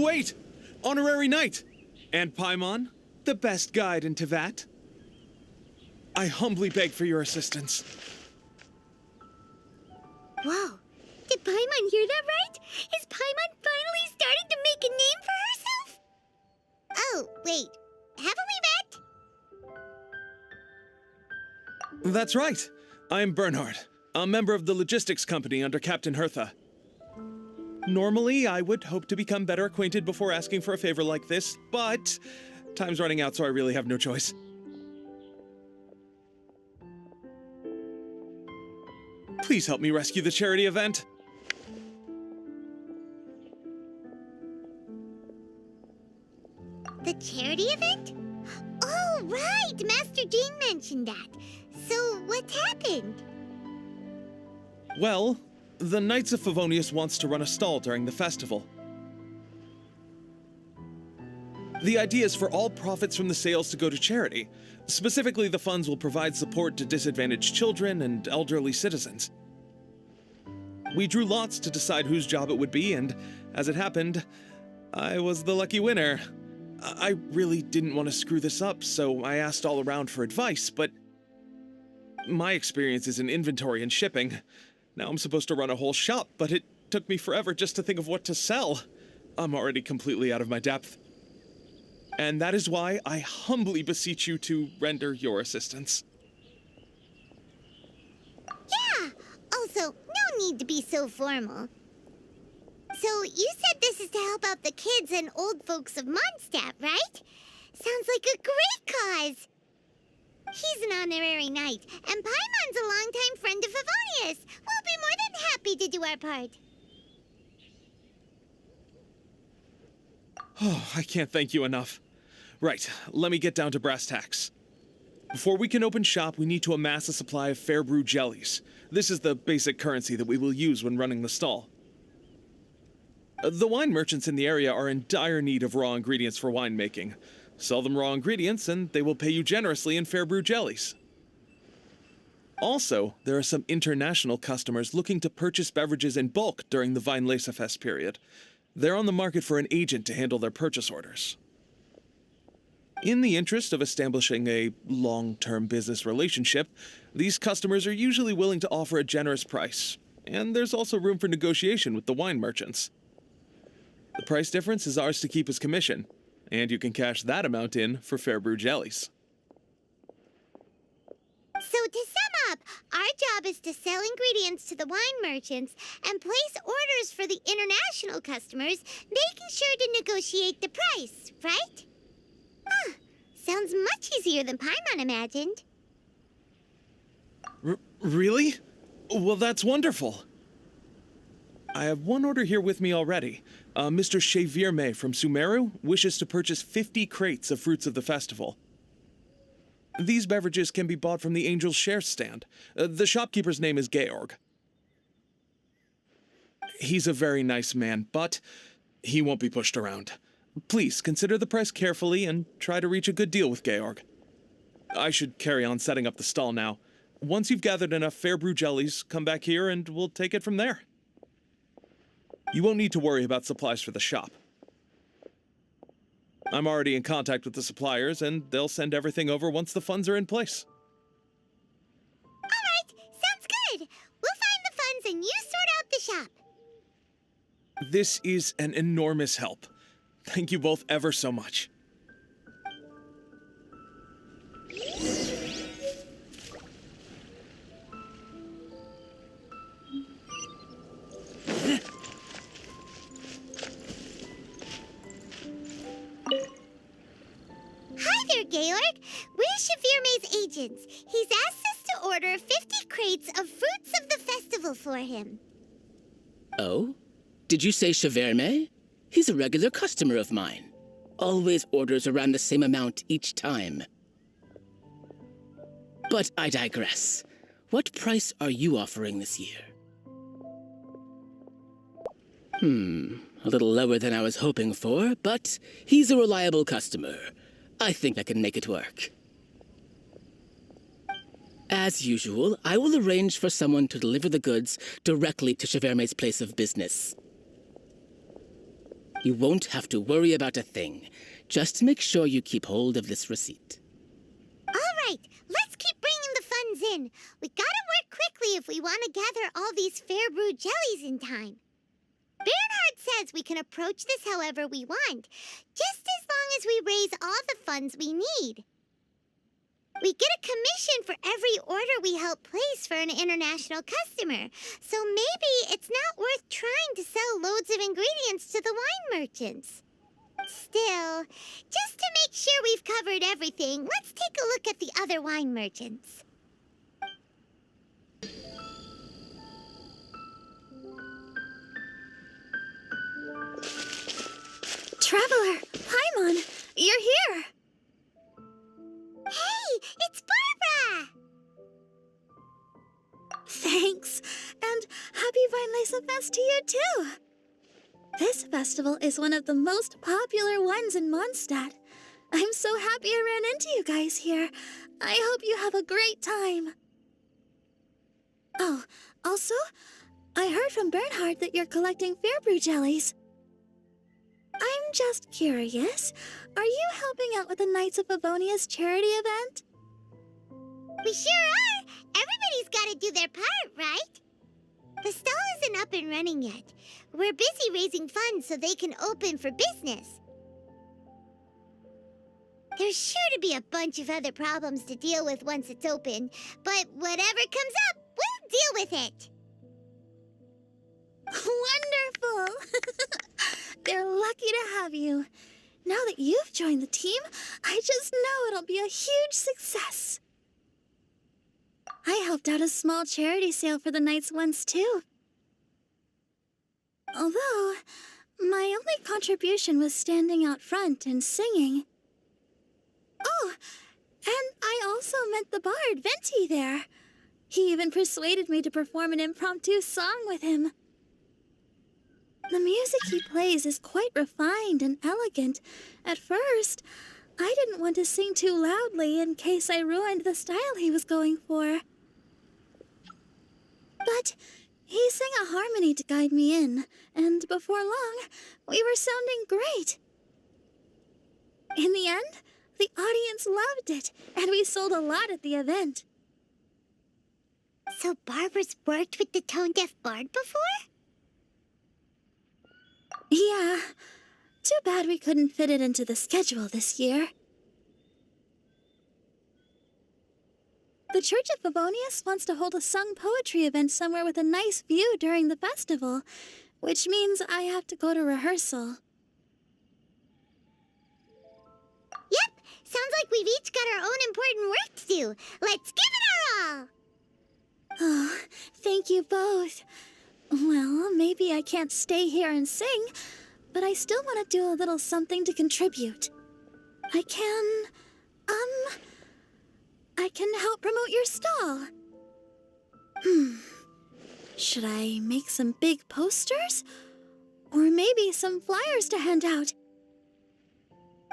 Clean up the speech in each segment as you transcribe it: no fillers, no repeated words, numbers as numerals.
Wait! Honorary Knight! And Paimon, the best guide into that. I humbly beg for your assistance. Whoa. Did Paimon hear that right? Is Paimon finally starting to make a name for herself? Oh, wait. Haven't we met? That's right. I'm Bernhard, a member of the logistics company under Captain Hertha. Normally, I would hope to become better acquainted before asking for a favor like this, but time's running out, so I really have no choice. Please help me rescue the charity event. The charity event? Oh, right! Master Jean mentioned that. So, what's happened? Well, the Knights of Favonius wants to run a stall during the festival. The idea is for all profits from the sales to go to charity. Specifically, the funds will provide support to disadvantaged children and elderly citizens. We drew lots to decide whose job it would be, and as it happened, I was the lucky winner. I really didn't want to screw this up, so I asked all around for advice, but my experience is in inventory and shipping. Now I'm supposed to run a whole shop, but it took me forever just to think of what to sell. I'm already completely out of my depth. And that is why I humbly beseech you to render your assistance. Yeah! Also, no need to be so formal. So, you said this is to help out the kids and old folks of Mondstadt, right? Sounds like a great cause! He's an honorary knight, and Paimon's a longtime friend of Favonius. We'll be more than happy to do our part. Oh, I can't thank you enough. Right, let me get down to brass tacks. Before we can open shop, we need to amass a supply of fair brew jellies. This is the basic currency that we will use when running the stall. The wine merchants in the area are in dire need of raw ingredients for winemaking. Sell them raw ingredients and they will pay you generously in fair brew jellies. Also, there are some international customers looking to purchase beverages in bulk during the Weinlesefest period. They're on the market for an agent to handle their purchase orders. In the interest of establishing a long-term business relationship, these customers are usually willing to offer a generous price, and there's also room for negotiation with the wine merchants. The price difference is ours to keep as commission, and you can cash that amount in for fair brew jellies. So to sum up, our job is to sell ingredients to the wine merchants and place orders for the international customers, making sure to negotiate the price, right? Huh. Sounds much easier than Paimon imagined. Really? Well, that's wonderful. I have one order here with me already. Mr. Xavier from Sumeru wishes to purchase 50 crates of fruits of the festival. These beverages can be bought from the Angel's Share stand. The shopkeeper's name is Georg. He's a very nice man, but he won't be pushed around. Please consider the price carefully and try to reach a good deal with Georg. I should carry on setting up the stall now. Once you've gathered enough fair brew jellies, come back here and we'll take it from there. You won't need to worry about supplies for the shop. I'm already in contact with the suppliers, and they'll send everything over once the funds are in place. All right, sounds good. We'll find the funds and you sort out the shop. This is an enormous help. Thank you both ever so much. Hi there, Georg. We're Xavierme's agents. He's asked us to order 50 crates of fruits of the festival for him. Oh? Did you say Xavierme? He's a regular customer of mine. Always orders around the same amount each time. But I digress. What price are you offering this year? A little lower than I was hoping for, but he's a reliable customer. I think I can make it work. As usual, I will arrange for someone to deliver the goods directly to Xavierme's place of business. You won't have to worry about a thing. Just make sure you keep hold of this receipt. All right, let's keep bringing the funds in. We gotta work quickly if we want to gather all these fair brew jellies in time. Bernhard says we can approach this however we want, just as long as we raise all the funds we need. We get a commission for every order we help place for an international customer, so maybe it's not worth trying to sell loads of ingredients to the wine merchants. Still, just to make sure we've covered everything, let's take a look at the other wine merchants. Traveler, Paimon, you're here! Hey, it's Barbara! Thanks, and happy Weinlese Fest to you too! This festival is one of the most popular ones in Mondstadt. I'm so happy I ran into you guys here. I hope you have a great time. Oh, also, I heard from Bernhard that you're collecting fair brew jellies. I'm just curious, are you helping out with the Knights of Favonia's charity event? We sure are! Everybody's gotta do their part, right? The stall isn't up and running yet. We're busy raising funds so they can open for business. There's sure to be a bunch of other problems to deal with once it's open, but whatever comes up, we'll deal with it. Wonderful! They're lucky to have you. Now that you've joined the team, I just know it'll be a huge success. I helped out a small charity sale for the Knights once, too. Although, my only contribution was standing out front and singing. Oh, and I also met the bard, Venti, there. He even persuaded me to perform an impromptu song with him. The music he plays is quite refined and elegant. At first, I didn't want to sing too loudly in case I ruined the style he was going for. But he sang a harmony to guide me in, and before long, we were sounding great. In the end, the audience loved it, and we sold a lot at the event. So Barbara's worked with the tone-deaf bard before? Yeah. Too bad we couldn't fit it into the schedule this year. The Church of Favonius wants to hold a sung poetry event somewhere with a nice view during the festival, which means I have to go to rehearsal. Yep, sounds like we've each got our own important work to do. Let's give it our all! Oh, thank you both. Well, maybe I can't stay here and sing, but I still want to do a little something to contribute. I can help promote your stall. Should I make some big posters? Or maybe some flyers to hand out?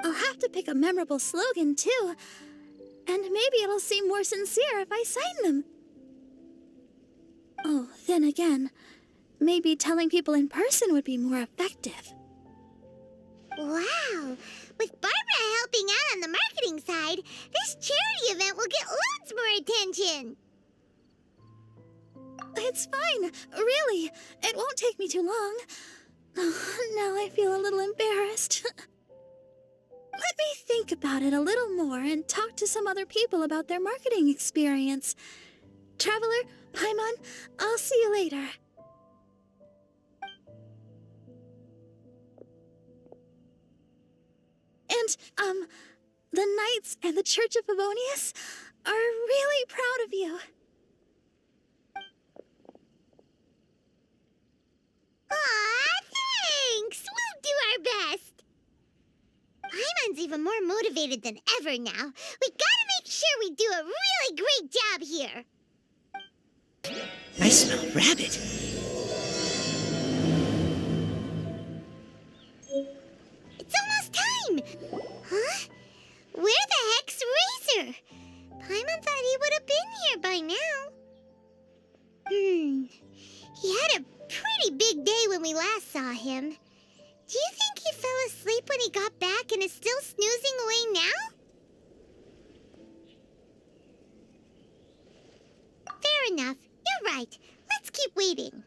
I'll have to pick a memorable slogan, too. And maybe it'll seem more sincere if I sign them. Oh, then again, maybe telling people in person would be more effective. Wow! With Barbara helping out on the marketing side, this charity event will get loads more attention! It's fine, really. It won't take me too long. Oh, now I feel a little embarrassed. Let me think about it a little more and talk to some other people about their marketing experience. Traveler, Paimon, I'll see you later. And, the Knights and the Church of Favonius are really proud of you. Aw, thanks! We'll do our best! Paimon's even more motivated than ever now. We gotta make sure we do a really great job here! I smell rabbit. It's almost time! Huh? Where the heck's Razor? Paimon thought he would have been here by now. He had a pretty big day when we last saw him. Do you think he and is still snoozing away now? Fair enough. You're right. Let's keep waiting.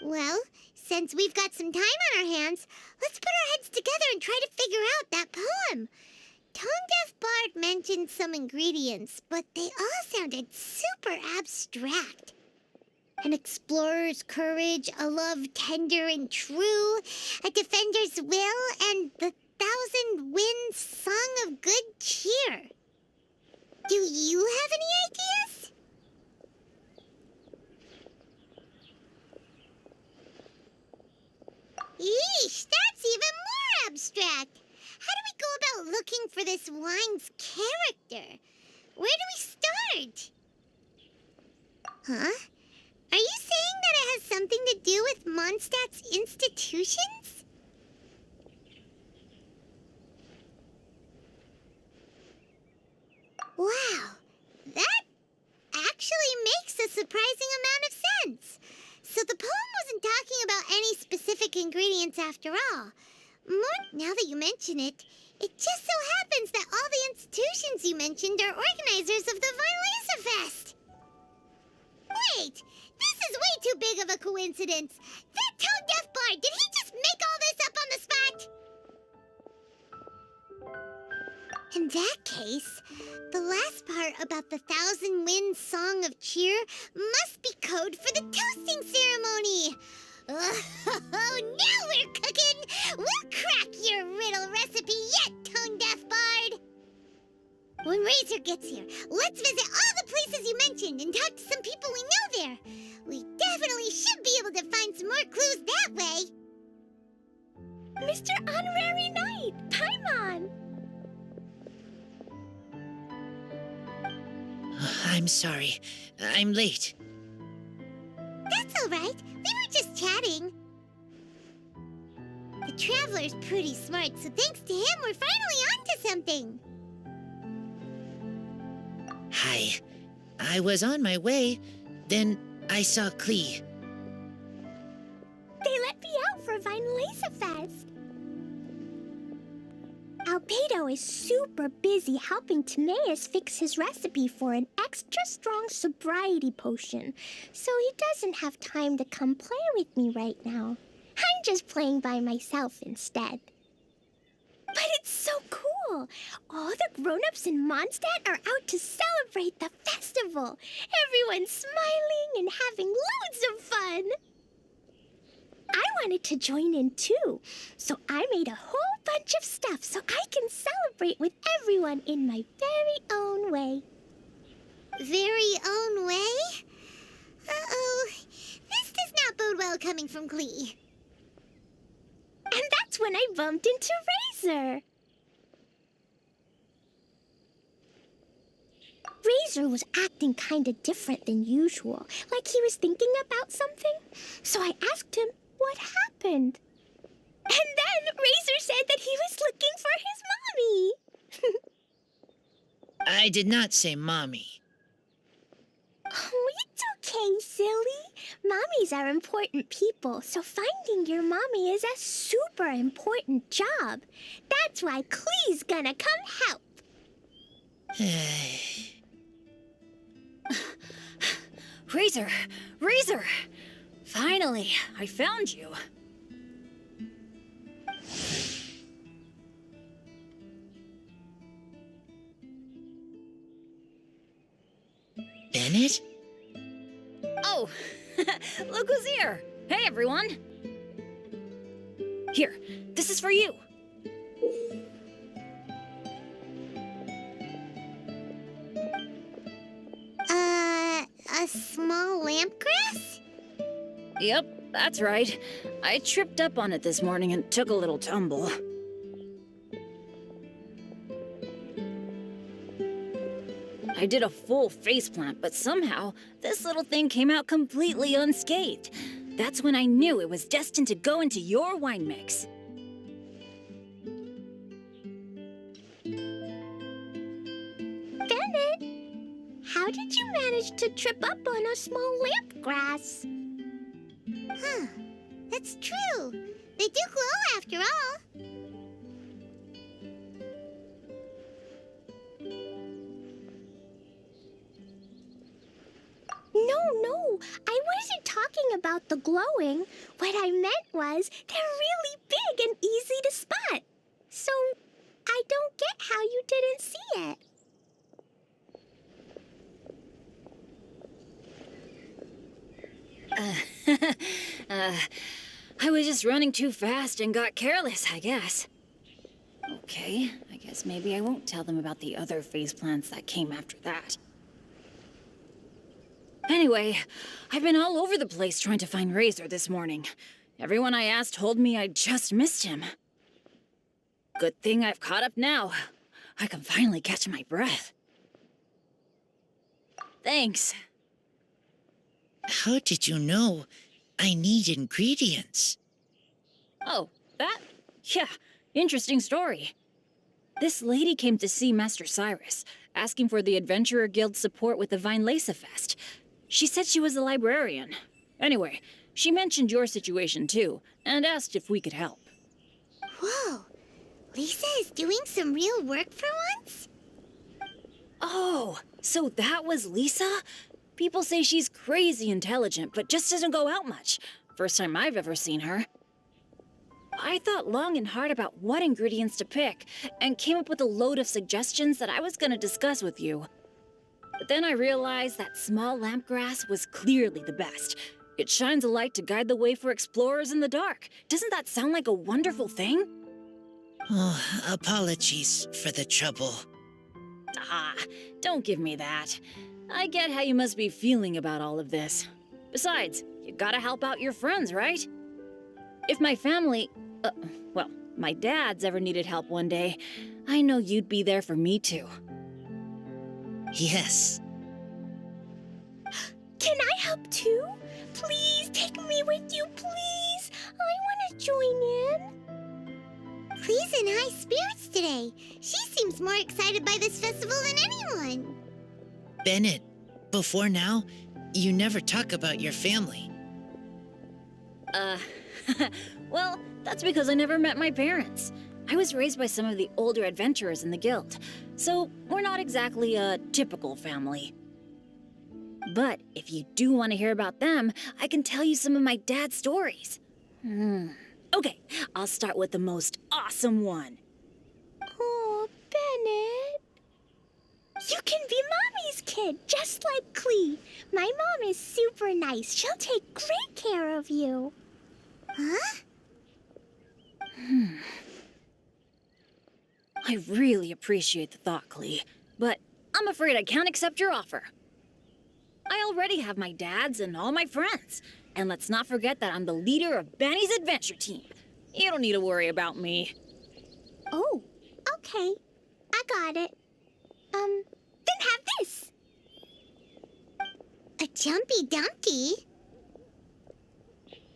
Well, since we've got some time on our hands, let's put our heads together and try to figure out that poem. Tone-deaf Bard mentioned some ingredients, but they all sounded super abstract. An explorer's courage, a love tender and true, a defender's will, and the thousand winds song of good cheer. Do you have any ideas? Eesh, that's even more abstract. How do we go about looking for this wine's character? Where do we start? Huh? Are you saying that it has something to do with Mondstadt's institutions? Wow, that actually makes a surprising amount of sense. So the poem wasn't talking about any specific ingredients after all. Now that you mention it, it just so happens that all the institutions you mentioned are organizers of the Vine Laser Fest. Wait, this is way too big of a coincidence. That tone-deaf bard, did he just make all this up on the spot? In that case, the last part about the Thousand Winds Song of Cheer must be code for the toasting ceremony. Oh, now we're cooking! We'll crack your riddle recipe yet, tone-deaf bard! When Razor gets here, let's visit all the places you mentioned and talk to some people we know there. We definitely should be able to find some more clues that way. Mr. Honorary Knight, paimon! I'm sorry. I'm late. That's all right. We were just chatting. The Traveler's pretty smart, so thanks to him, we're finally onto something. Hi. I was on my way. Then I saw Klee. They let me out for Vine Laser Fest. Albedo is super busy helping Timaeus fix his recipe for an extra strong sobriety potion, so he doesn't have time to come play with me right now. I'm just playing by myself instead. But it's so cool! All the grown-ups in Mondstadt are out to celebrate the festival. Everyone's smiling and having loads of fun. I wanted to join in too, so I made a whole bunch of stuff so I can celebrate with everyone in my very own way. Very own way? Uh-oh. This does not bode well coming from Klee. And that's when I bumped into Razor. Razor was acting kind of different than usual, like he was thinking about something. So I asked him what happened. And then Razor said that he was looking for his mommy. I did not say mommy. Oh, it's okay, silly. Mommies are important people, so finding your mommy is a super important job. That's why Klee's gonna come help. Razor! Razor! Finally, I found you. Bennett? Oh, look who's here. Hey, everyone. Here, this is for you. A small lampgrass? Yep, that's right. I tripped up on it this morning and took a little tumble. I did a full faceplant, but somehow this little thing came out completely unscathed. That's when I knew it was destined to go into your wine mix. Bennett, how did you manage to trip up on a small lampgrass? Huh. That's true. They do glow after all. wasn't talking about the glowing. What I meant was they're really big and easy to spot. So I don't get how you didn't see it. I was just running too fast and got careless, I guess. Okay, I guess maybe I won't tell them about the other faceplants that came after that. Anyway, I've been all over the place trying to find Razor this morning. Everyone I asked told me I just missed him. Good thing I've caught up now. I can finally catch my breath. Thanks. How did you know I need ingredients? Oh, that? Yeah, interesting story. This lady came to see Master Cyrus, asking for the Adventurer Guild's support with the Vine Lesa Fest. She said she was a librarian. Anyway, she mentioned your situation too, and asked if we could help. Whoa, Lisa is doing some real work for once? Oh, so that was Lisa? People say she's crazy intelligent, but just doesn't go out much. First time I've ever seen her. I thought long and hard about what ingredients to pick, and came up with a load of suggestions that I was gonna discuss with you. But then I realized that small lampgrass was clearly the best. It shines a light to guide the way for explorers in the dark. Doesn't that sound like a wonderful thing? Oh, apologies for the trouble. Ah, don't give me that. I get how you must be feeling about all of this. Besides, you gotta help out your friends, right? If my family, well, my dad's ever needed help one day, I know you'd be there for me too. Yes. Can I help too? Please take me with you, please. I want to join in. Clee's in high spirits today. She seems more excited by this festival than anyone. Bennett, before now, you never talk about your family. Well, that's because I never met my parents. I was raised by some of the older adventurers in the guild, so we're not exactly a typical family. But if you do want to hear about them, I can tell you some of my dad's stories. Okay, I'll start with the most awesome one. Oh, Bennett. You can be Mommy's kid, just like Clee. My mom is super nice. She'll take great care of you. Huh? I really appreciate the thought, Clee, but I'm afraid I can't accept your offer. I already have my dad's and all my friends. And let's not forget that I'm the leader of Benny's adventure team. You don't need to worry about me. Oh, okay. I got it. Then have this. A Jumpy Dumpty?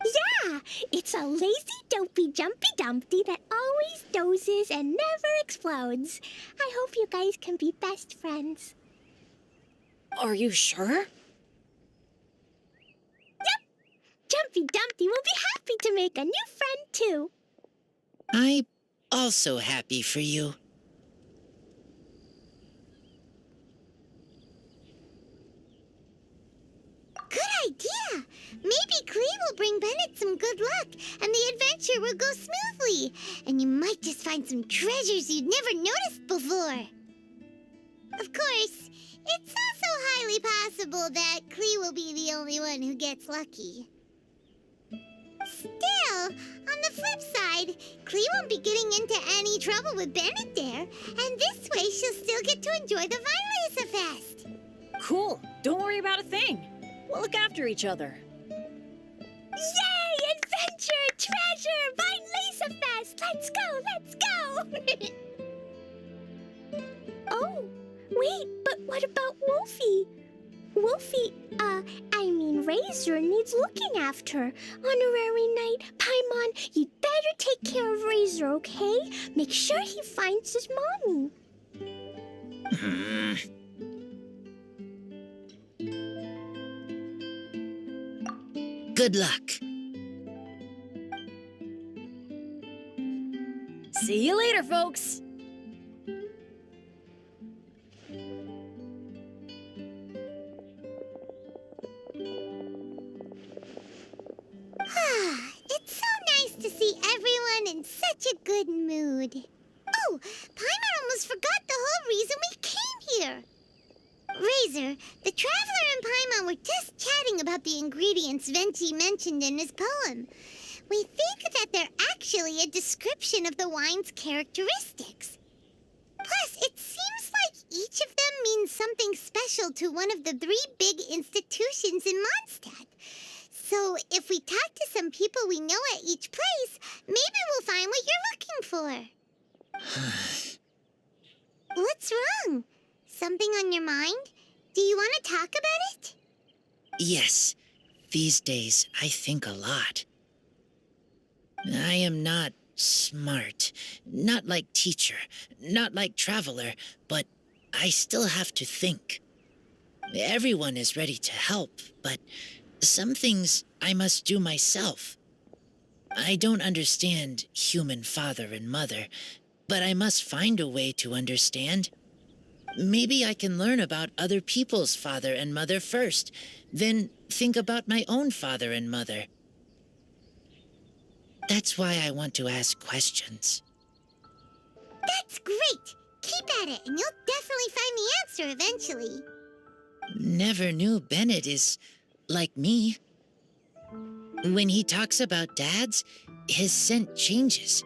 Yeah, it's a lazy, dopey, jumpy dumpty that always dozes and never explodes. I hope you guys can be best friends. Are you sure? Jumpy Dumpty will be happy to make a new friend, too. I'm also happy for you. Good idea. Maybe Clee will bring Bennett some good luck, and the adventure will go smoothly. And you might just find some treasures you'd never noticed before. Of course, it's also highly possible that Clee will be the only one who gets lucky. Still, on the flip side, Clee won't be getting into any trouble with Bennett there, and this way she'll still get to enjoy the Vine Lesa Fest. Cool. Don't worry about a thing. We'll look after each other. Yay! Adventure! Treasure! Vine Lesa Fest! Let's go! Let's go! Oh, wait, but what about Wolfie? Wolfie, Razor needs looking after. Honorary Knight, Paimon, you'd better take care of Razor, okay? Make sure he finds his mommy. Good luck. See you later, folks. in his poem. We think that they're actually a description of the wine's characteristics. Plus, it seems like each of them means something special to one of the 3 big institutions in Mondstadt. So, if we talk to some people we know at each place, maybe we'll find what you're looking for. What's wrong? Something on your mind? Do you want to talk about it? Yes, these days I think a lot. I am not smart, not like teacher, not like traveler, but I still have to think. Everyone is ready to help, but some things I must do myself. I don't understand human father and mother, but I must find a way to understand. Maybe I can learn about other people's father and mother first, then think about my own father and mother. That's why I want to ask questions. That's great! Keep at it, and you'll definitely find the answer eventually. Never knew Bennett is like me. When he talks about dads, his scent changes.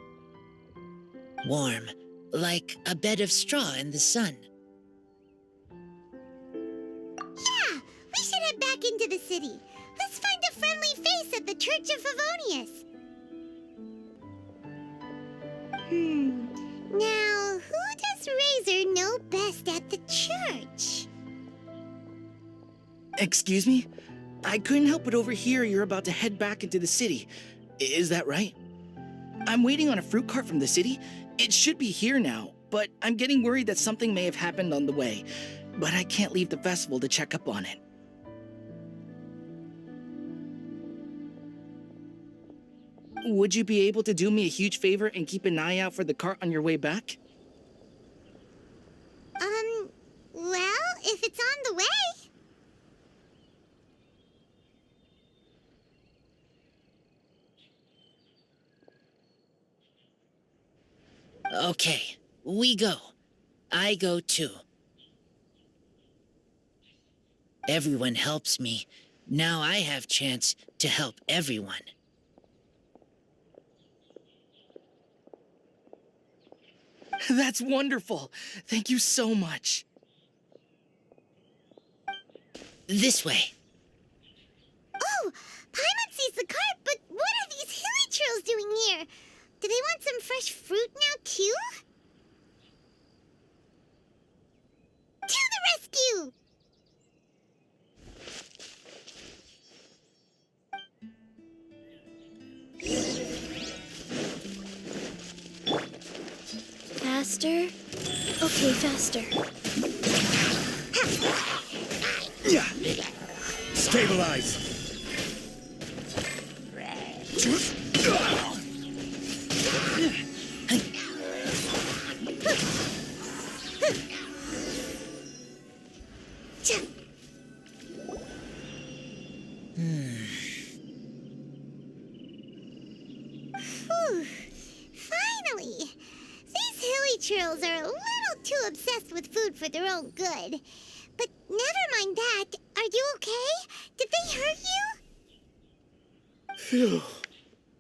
Warm, like a bed of straw in the sun. Yeah, we should head back into the city. Let's find a friendly face at the Church of Favonius. Now, who does Razor know best at the church? Excuse me? I couldn't help but overhear you're about to head back into the city. Is that right? I'm waiting on a fruit cart from the city. It should be here now, but I'm getting worried that something may have happened on the way. But I can't leave the festival to check up on it. Would you be able to do me a huge favor and keep an eye out for the cart on your way back? Well, if it's on the way. Okay, we go. I go too. Everyone helps me. Now I have chance to help everyone. That's wonderful. Thank you so much. This way. Oh, Paimon sees the cart, but what are these hilly trails doing here? Do they want some fresh fruit now, too? To the rescue! Faster? Okay, faster. Yeah. Stabilize. Whew. Finally! These hilly trails are a little too obsessed with food for their own good. But never mind that. Are you okay? Did they hurt you? Phew.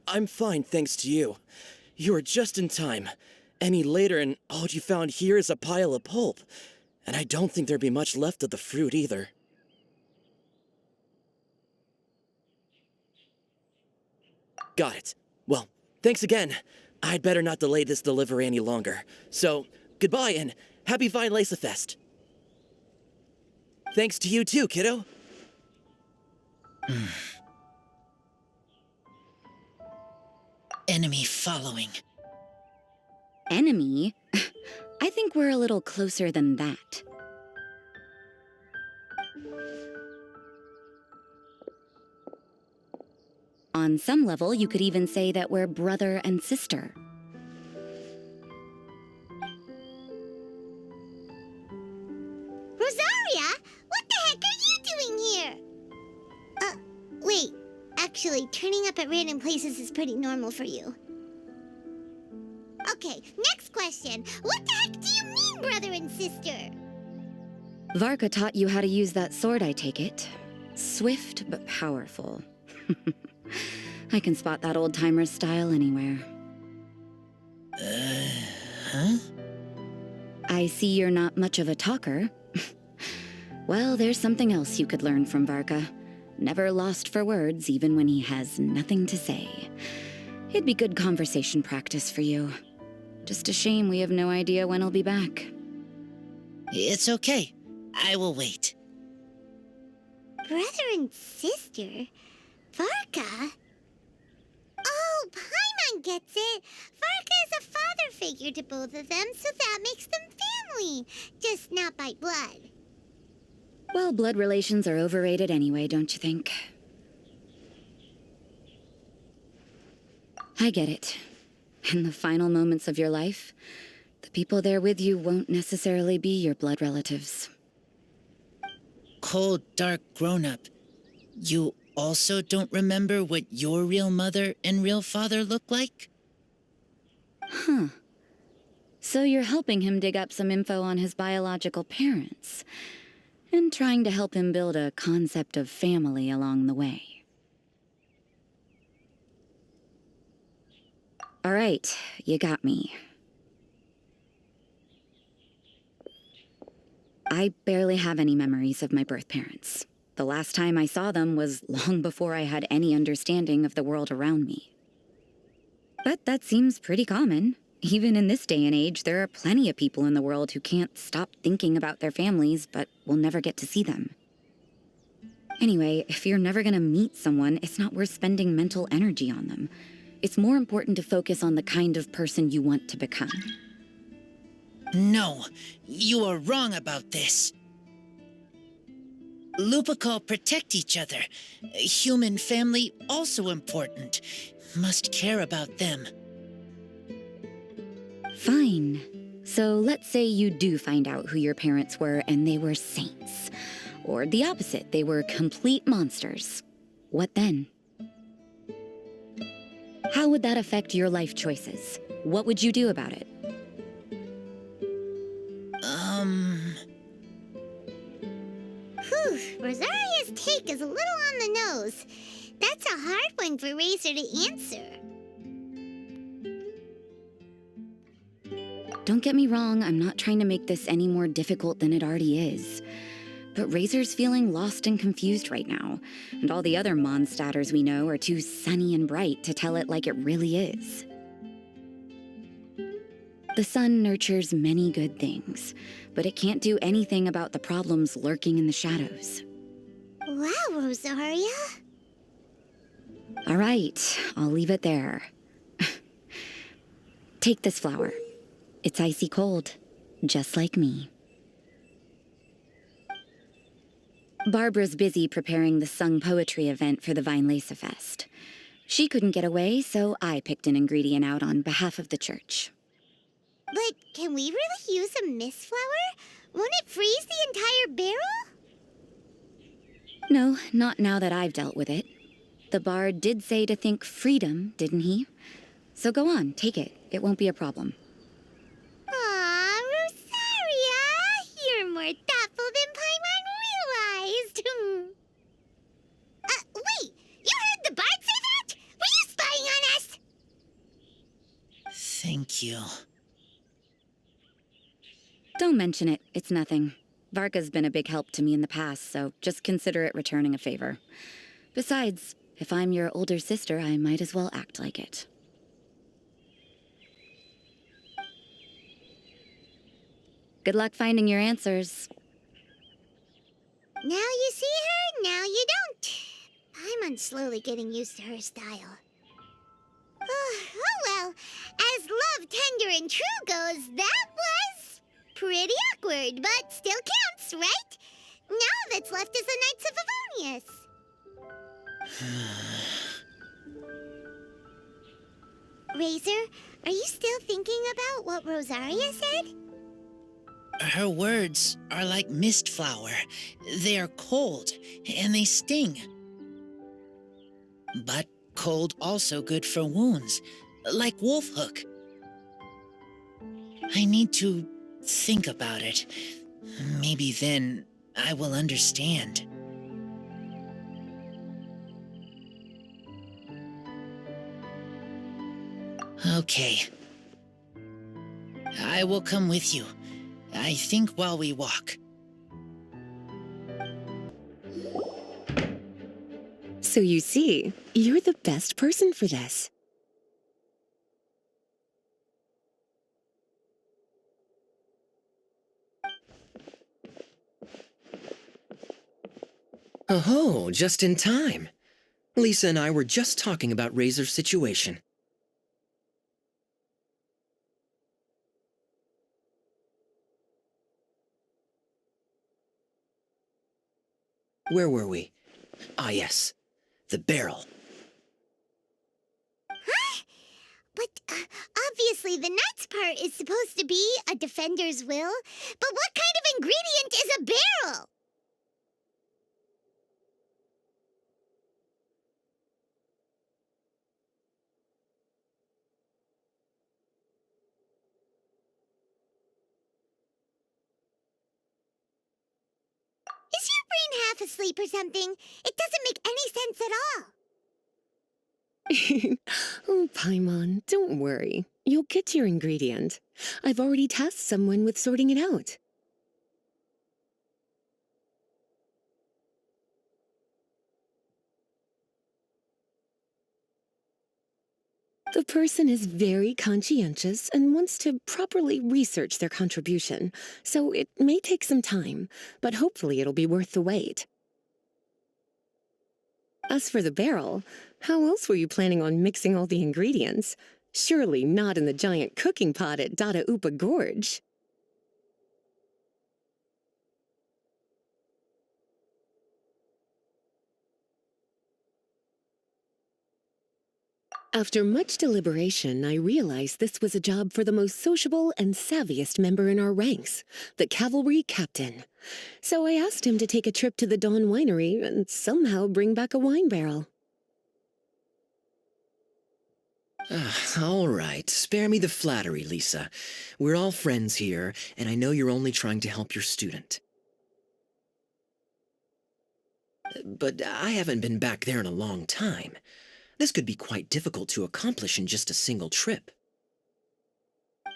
I'm fine, thanks to you. You were just in time. Any later and all you found here is a pile of pulp. And I don't think there'd be much left of the fruit either. Got it. Well, thanks again. I'd better not delay this delivery any longer. So, goodbye and happy Vine Lace Fest. Thanks to you too, kiddo. Enemy following. Enemy? I think we're a little closer than that. On some level, you could even say that we're brother and sister. Rosaria? What the heck are you doing here? Wait. Actually, turning up at random places is pretty normal for you. Okay, next question. What the heck do you mean, brother and sister? Varka taught you how to use that sword, I take it. Swift but powerful. I can spot that old-timer's style anywhere. Huh? I see you're not much of a talker. Well, there's something else you could learn from Varka. Never lost for words, even when he has nothing to say. It'd be good conversation practice for you. Just a shame we have no idea when he'll be back. It's okay. I will wait. Brother and sister? Varka? Oh, Paimon gets it. Varka is a father figure to both of them, so that makes them family. Just not by blood. Well, blood relations are overrated anyway, don't you think? I get it. In the final moments of your life, the people there with you won't necessarily be your blood relatives. Cold, dark grown-up. You also don't remember what your real mother and real father look like? Huh. So you're helping him dig up some info on his biological parents, and trying to help him build a concept of family along the way. All right, you got me. I barely have any memories of my birth parents. The last time I saw them was long before I had any understanding of the world around me. But that seems pretty common. Even in this day and age, there are plenty of people in the world who can't stop thinking about their families, but will never get to see them. Anyway, if you're never gonna meet someone, it's not worth spending mental energy on them. It's more important to focus on the kind of person you want to become. No, you are wrong about this. Lupacol protect each other. Human family also important. Must care about them. Fine. So let's say you do find out who your parents were and they were saints. Or the opposite, they were complete monsters. What then? How would that affect your life choices? What would you do about it? Whew, Rosaria's take is a little on the nose. That's a hard one for Razor to answer. Don't get me wrong, I'm not trying to make this any more difficult than it already is. But Razor's feeling lost and confused right now, and all the other Mondstadters we know are too sunny and bright to tell it like it really is. The sun nurtures many good things, but it can't do anything about the problems lurking in the shadows. Wow, Rosaria. All right, I'll leave it there. Take this flower. It's icy cold, just like me. Barbara's busy preparing the sung poetry event for the Weinlese Fest. She couldn't get away, so I picked an ingredient out on behalf of the church. But can we really use a mist flower? Won't it freeze the entire barrel? No, not now that I've dealt with it. The bard did say to think freedom, didn't he? So go on, take it. It won't be a problem. Aw, Rosaria! You're more thoughtful than Paimon realized. Wait! You heard the bard say that? Were you spying on us? Thank you. Don't mention it. It's nothing. Varka's been a big help to me in the past, so just consider it returning a favor. Besides, if I'm your older sister, I might as well act like it. Good luck finding your answers. Now you see her, now you don't. Paimon's slowly getting used to her style. Oh well, as love tender and true goes, that was pretty awkward, but still counts, right? Now that's left is the Knights of Favonius. Razor, are you still thinking about what Rosaria said? Her words are like mist flower. They are cold, and they sting. But cold also good for wounds, like wolf hook. I need to think about it. Maybe then I will understand. Okay. I will come with you. I think while we walk. So you see, you're the best person for this. Oh, just in time. Lisa and I were just talking about Razor's situation. Where were we? Ah, yes. The barrel. Huh? But obviously the nuts part is supposed to be a defender's will. But what kind of ingredient is a barrel? Is your brain half asleep or something? It doesn't make any sense at all. Oh, Paimon, don't worry. You'll get your ingredient. I've already tasked someone with sorting it out. The person is very conscientious and wants to properly research their contribution, so it may take some time, but hopefully it'll be worth the wait. As for the barrel, how else were you planning on mixing all the ingredients? Surely not in the giant cooking pot at Dada Upa Gorge. After much deliberation, I realized this was a job for the most sociable and savviest member in our ranks, the cavalry captain. So I asked him to take a trip to the Dawn Winery and somehow bring back a wine barrel. All right, spare me the flattery, Lisa. We're all friends here, and I know you're only trying to help your student. But I haven't been back there in a long time. This could be quite difficult to accomplish in just a single trip.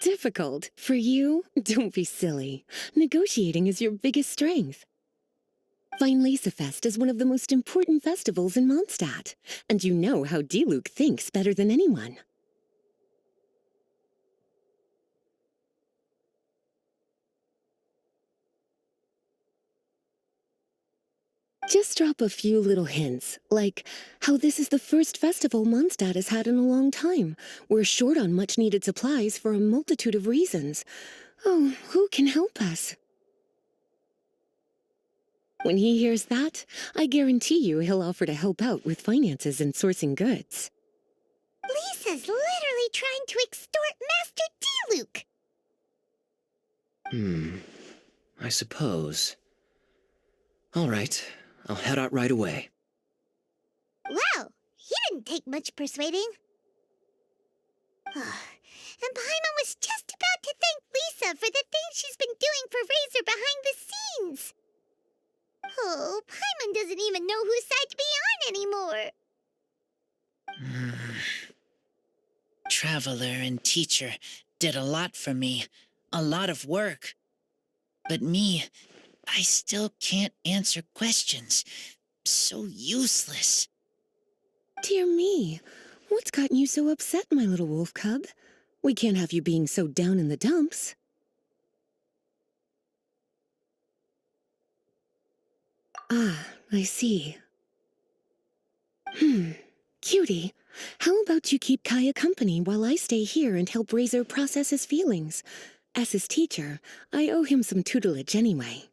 Difficult? For you? Don't be silly. Negotiating is your biggest strength. Lisa Fest is one of the most important festivals in Mondstadt, and you know how Diluc thinks better than anyone. Just drop a few little hints, like how this is the first festival Mondstadt has had in a long time. We're short on much-needed supplies for a multitude of reasons. Oh, who can help us? When he hears that, I guarantee you he'll offer to help out with finances and sourcing goods. Lisa's literally trying to extort Master Diluc. I suppose. All right, I'll head out right away. Wow, he didn't take much persuading. And Paimon was just about to thank Lisa for the things she's been doing for Razor behind the scenes. Oh, Paimon doesn't even know whose side to be on anymore. Traveler and teacher did a lot for me. A lot of work. But me, I still can't answer questions. So useless. Dear me, what's gotten you so upset, my little wolf cub? We can't have you being so down in the dumps. Ah, I see. Cutie, how about you keep Kaya company while I stay here and help Razor process his feelings? As his teacher, I owe him some tutelage anyway.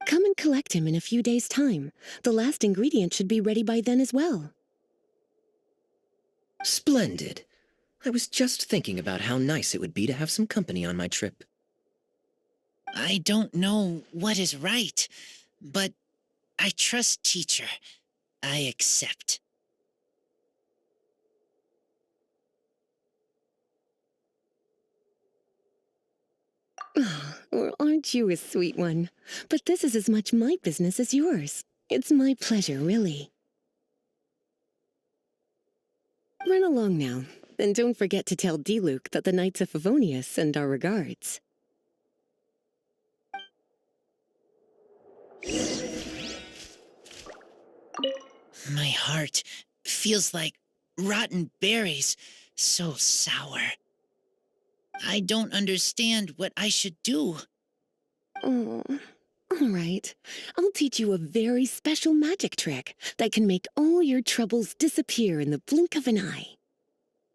Come and collect him in a few days' time. The last ingredient should be ready by then as well. Splendid. I was just thinking about how nice it would be to have some company on my trip. I don't know what is right, but I trust teacher. I accept. Well, aren't you a sweet one? But this is as much my business as yours. It's my pleasure, really. Run along now. Then don't forget to tell Diluc that the Knights of Favonius send our regards. My heart feels like rotten berries, so sour. I don't understand what I should do. Oh, all right. I'll teach you a very special magic trick that can make all your troubles disappear in the blink of an eye.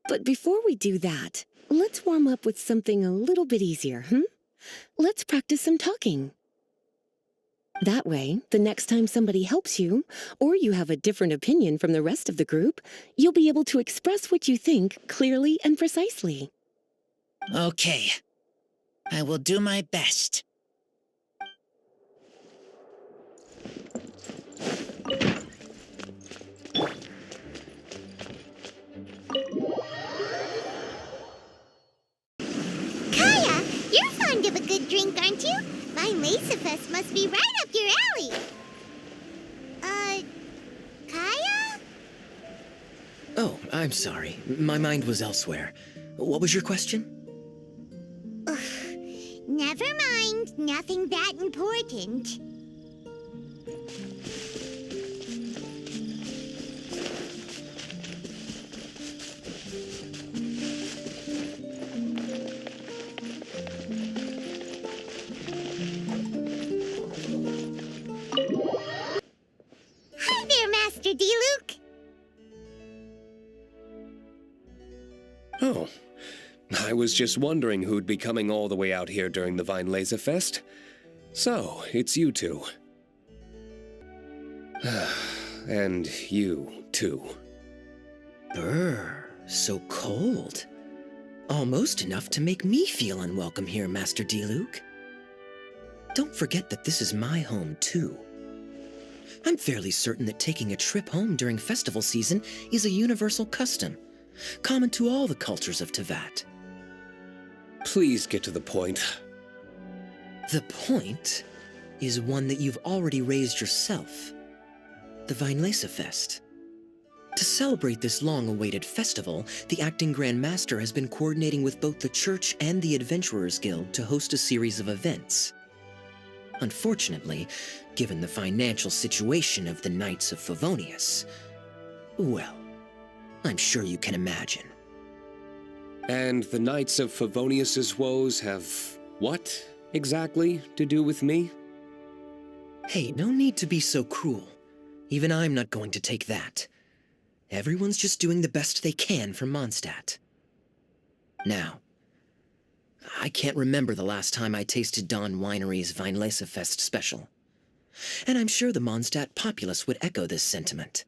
But before we do that, let's warm up with something a little bit easier, Let's practice some talking. That way, the next time somebody helps you, or you have a different opinion from the rest of the group, you'll be able to express what you think clearly and precisely. Okay. I will do my best. Kaya, you're fond of a good drink, aren't you? Vine Lacerfest must be right up your alley. Kaya? Oh, I'm sorry. My mind was elsewhere. What was your question? Ugh, never mind. Nothing that important. Hi there, Master Diluc. Oh, I was just wondering who'd be coming all the way out here during the Vine Laserfest. So, it's you two. And you, too. Brr, so cold. Almost enough to make me feel unwelcome here, Master Diluc. Don't forget that this is my home, too. I'm fairly certain that taking a trip home during festival season is a universal custom, common to all the cultures of Teyvat. Please get to the point. The point is one that you've already raised yourself. The Vine Lacerfest. To celebrate this long-awaited festival, the Acting Grand Master has been coordinating with both the Church and the Adventurers Guild to host a series of events. Unfortunately, given the financial situation of the Knights of Favonius, well, I'm sure you can imagine. And the Knights of Favonius's woes have what, exactly, to do with me? Hey, no need to be so cruel. Even I'm not going to take that. Everyone's just doing the best they can for Mondstadt. Now, I can't remember the last time I tasted Dawn Winery's Vine Lacerfest special. And I'm sure the Mondstadt populace would echo this sentiment.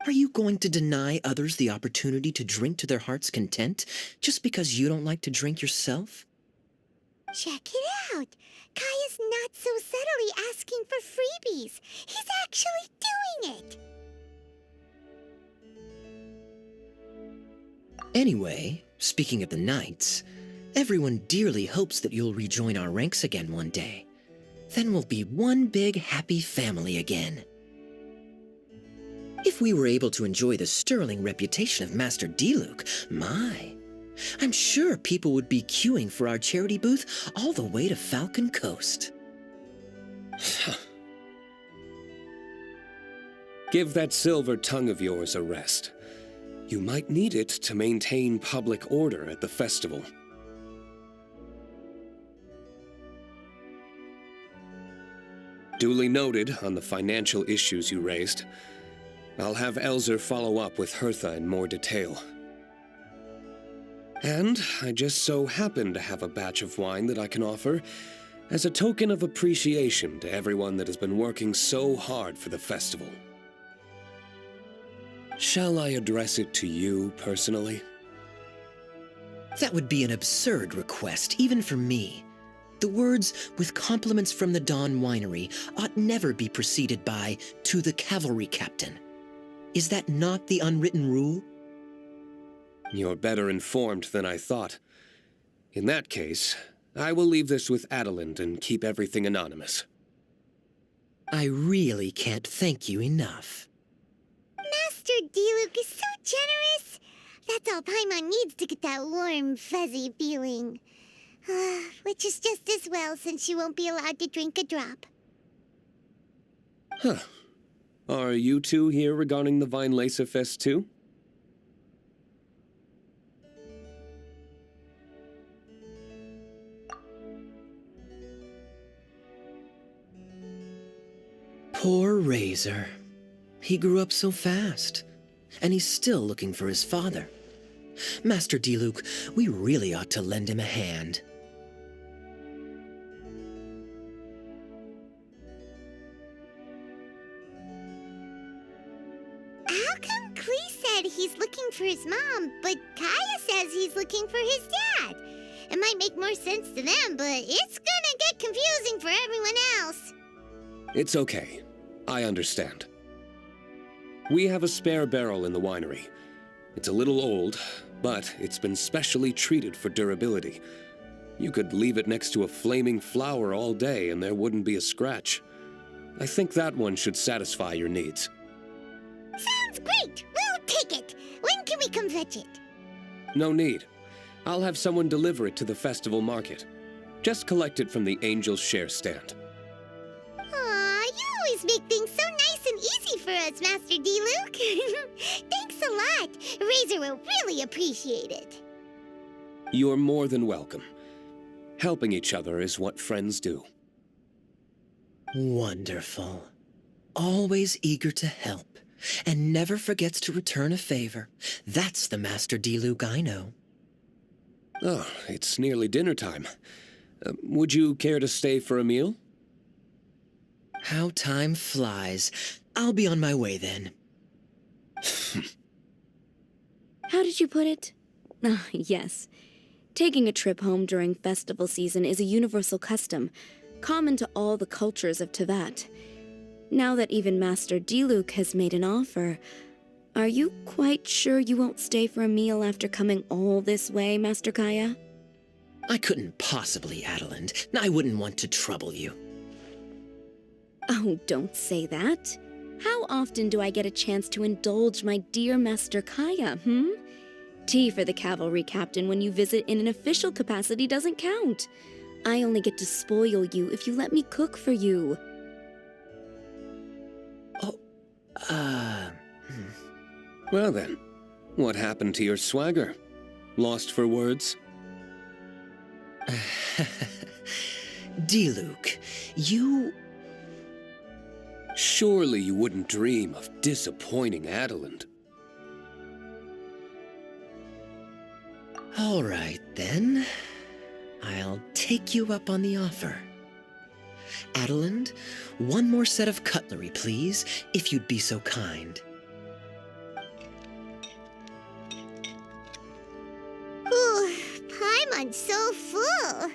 Are you going to deny others the opportunity to drink to their heart's content just because you don't like to drink yourself? Check it out. Kaya's not so subtly asking for freebies. He's actually doing it. Anyway, speaking of the Knights, everyone dearly hopes that you'll rejoin our ranks again one day. Then we'll be one big happy family again. If we were able to enjoy the sterling reputation of Master Diluc, I'm sure people would be queuing for our charity booth all the way to Falcon Coast. Give that silver tongue of yours a rest. You might need it to maintain public order at the festival. Duly noted on the financial issues you raised. I'll have Elzer follow up with Hertha in more detail. And I just so happen to have a batch of wine that I can offer as a token of appreciation to everyone that has been working so hard for the festival. Shall I address it to you personally? That would be an absurd request, even for me. The words, "with compliments from the Dawn Winery," ought never be preceded by, "to the cavalry captain." Is that not the unwritten rule? You're better informed than I thought. In that case, I will leave this with Adelind and keep everything anonymous. I really can't thank you enough. Master Diluc is so generous. That's all Paimon needs to get that warm, fuzzy feeling. Which is just as well since she won't be allowed to drink a drop. Huh. Are you two here regarding the Vine Laser Fest too? Poor Razor. He grew up so fast, and he's still looking for his father. Master Diluc, we really ought to lend him a hand. How come Klee said he's looking for his mom, but Kaya says he's looking for his dad? It might make more sense to them, but it's gonna get confusing for everyone else. It's okay. I understand. We have a spare barrel in the winery. It's a little old, but it's been specially treated for durability. You could leave it next to a flaming flower all day and there wouldn't be a scratch. I think that one should satisfy your needs. Sounds great! We'll take it! When can we come fetch it? No need. I'll have someone deliver it to the festival market. Just collect it from the Angel's Share stand. Aw, you always make things so nice and easy for us, Master Diluc. Thanks a lot. Razor will really appreciate it. You're more than welcome. Helping each other is what friends do. Wonderful. Always eager to help, and never forgets to return a favor. That's the Master Diluc I know. Oh, it's nearly dinner time. Would you care to stay for a meal? How time flies. I'll be on my way then. How did you put it? Ah, yes. Taking a trip home during festival season is a universal custom, common to all the cultures of Teyvat. Now that even Master Diluc has made an offer, are you quite sure you won't stay for a meal after coming all this way, Master Kaya? I couldn't possibly, Adelind. I wouldn't want to trouble you. Oh, don't say that. How often do I get a chance to indulge my dear Master Kaya, Tea for the cavalry captain when you visit in an official capacity doesn't count. I only get to spoil you if you let me cook for you. Well then, what happened to your swagger? Lost for words? Diluc, you... Surely you wouldn't dream of disappointing Adelind. All right, then. I'll take you up on the offer. Adelind, one more set of cutlery, please, if you'd be so kind. Ooh, Paimon's so full.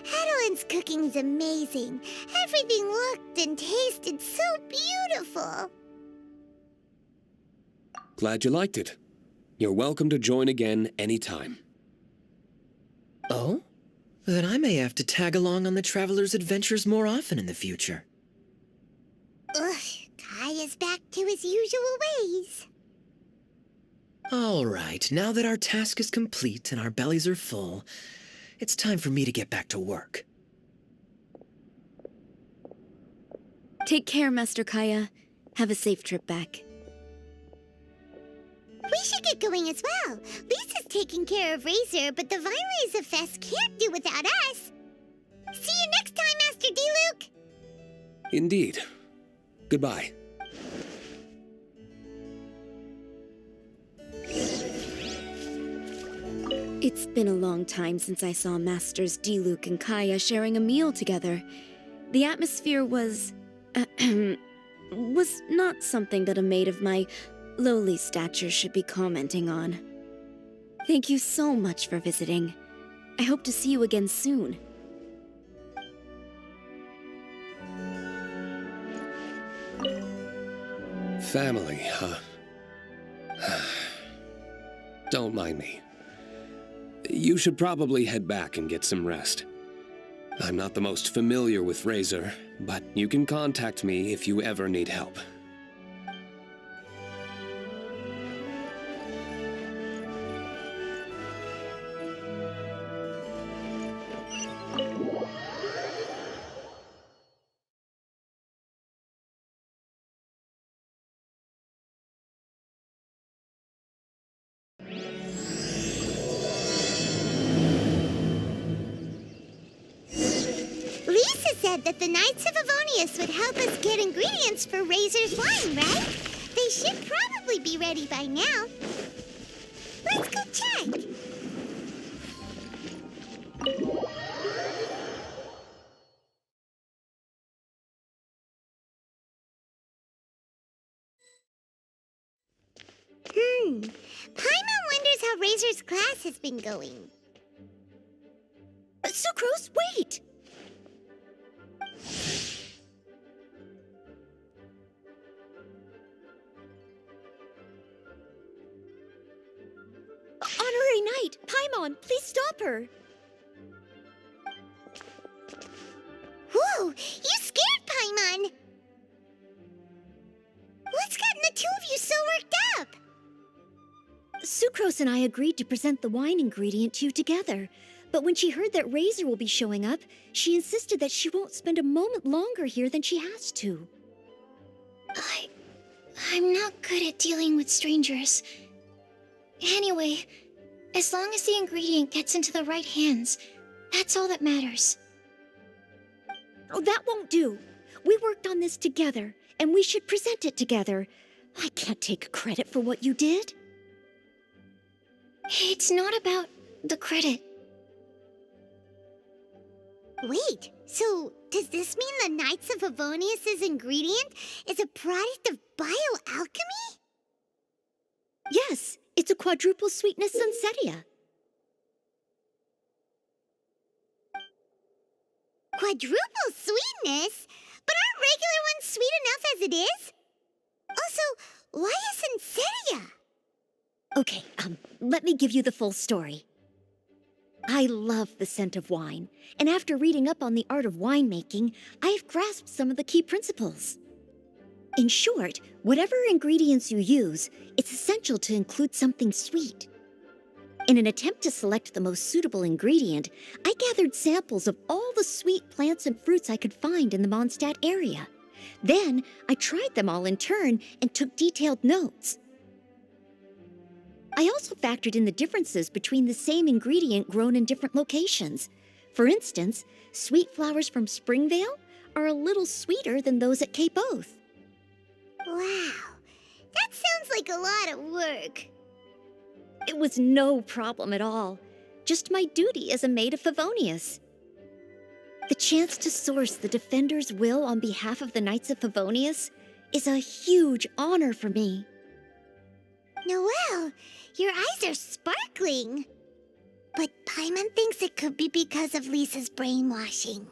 Adelind's cooking is amazing. Everything looked and tasted so beautiful. Glad you liked it. You're welcome to join again anytime. Oh? Then I may have to tag along on the Traveler's adventures more often in the future. Ugh, Kaya's back to his usual ways. All right, now that our task is complete and our bellies are full, it's time for me to get back to work. Take care, Master Kaya. Have a safe trip back. We should get going as well. Lisa's taking care of Razor, but the Vine Laser Fest can't do without us. See you next time, Master Diluc! Indeed. Goodbye. It's been a long time since I saw Masters Diluc and Kaya sharing a meal together. The atmosphere was not something that a maid of my lowly stature should be commenting on. Thank you so much for visiting. I hope to see you again soon. Family, huh? Don't mind me. You should probably head back and get some rest. I'm not the most familiar with Razor, but you can contact me if you ever need help. said that the Knights of Avonius would help us get ingredients for Razor's wine, right? They should probably be ready by now. Let's go check. Paimon wonders how Razor's class has been going. Sucrose, wait! Honorary Knight, Paimon, please stop her! Whoa, you scared Paimon! What's gotten the two of you so worked up? Sucrose and I agreed to present the wine ingredient to you together, but when she heard that Razor will be showing up, she insisted that she won't spend a moment longer here than she has to. I'm not good at dealing with strangers. Anyway, as long as the ingredient gets into the right hands, that's all that matters. Oh, that won't do. We worked on this together, and we should present it together. I can't take credit for what you did. It's not about the credit. Wait, so does this mean the Knights of Avonius' ingredient is a product of bioalchemy? Yes, it's a quadruple sweetness sunsetia. Quadruple sweetness? But aren't regular ones sweet enough as it is? Also, why a sunsetia? Okay, let me give you the full story. I love the scent of wine, and after reading up on the art of winemaking, I've grasped some of the key principles. In short, whatever ingredients you use, it's essential to include something sweet. In an attempt to select the most suitable ingredient, I gathered samples of all the sweet plants and fruits I could find in the Mondstadt area. Then, I tried them all in turn and took detailed notes. I also factored in the differences between the same ingredient grown in different locations. For instance, sweet flowers from Springvale are a little sweeter than those at Cape Oath. Wow, that sounds like a lot of work. It was no problem at all. Just my duty as a maid of Favonius. The chance to source the Defender's will on behalf of the Knights of Favonius is a huge honor for me. Noelle, your eyes are sparkling. But Paimon thinks it could be because of Lisa's brainwashing.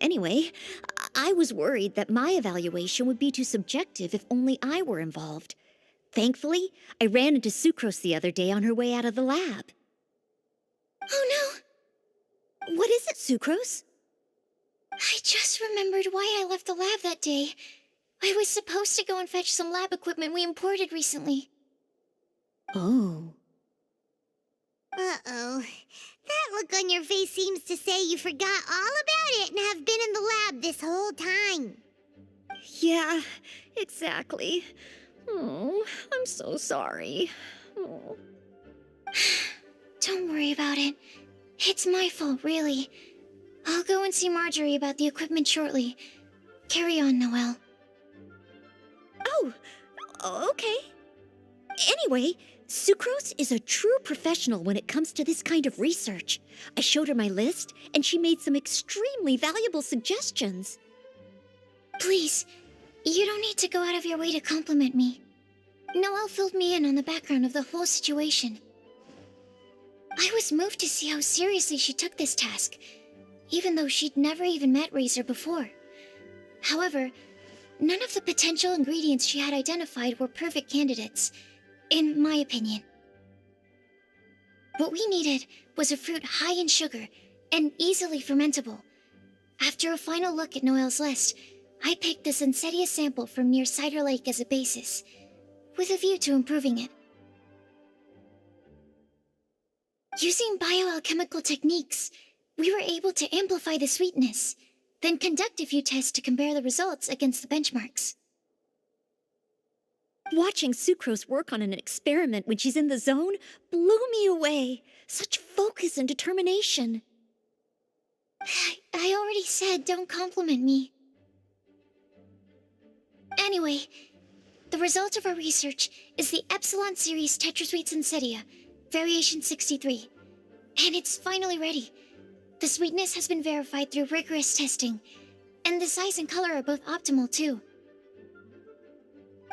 Anyway, I was worried that my evaluation would be too subjective if only I were involved. Thankfully, I ran into Sucrose the other day on her way out of the lab. Oh no! What is it, Sucrose? I just remembered why I left the lab that day. I was supposed to go and fetch some lab equipment we imported recently. Oh. Uh-oh. That look on your face seems to say you forgot all about it and have been in the lab this whole time. Yeah, exactly. Oh, I'm so sorry. Oh. Don't worry about it. It's my fault, really. I'll go and see Marjorie about the equipment shortly. Carry on, Noelle. Oh, okay. Anyway, Sucrose is a true professional when it comes to this kind of research. I showed her my list, and she made some extremely valuable suggestions. Please, you don't need to go out of your way to compliment me. Noelle filled me in on the background of the whole situation. I was moved to see how seriously she took this task, even though she'd never even met Razor before. However, none of the potential ingredients she had identified were perfect candidates, in my opinion. What we needed was a fruit high in sugar and easily fermentable. After a final look at Noelle's list, I picked the Sunsetia sample from near Cider Lake as a basis, with a view to improving it. Using bioalchemical techniques, we were able to amplify the sweetness, then conduct a few tests to compare the results against the benchmarks. Watching Sucrose work on an experiment when she's in the zone blew me away. Such focus and determination. I already said don't compliment me. Anyway, the result of our research is the Epsilon Series Tetrasweet Sensetia, Variation 63. And it's finally ready. The sweetness has been verified through rigorous testing, and the size and color are both optimal too.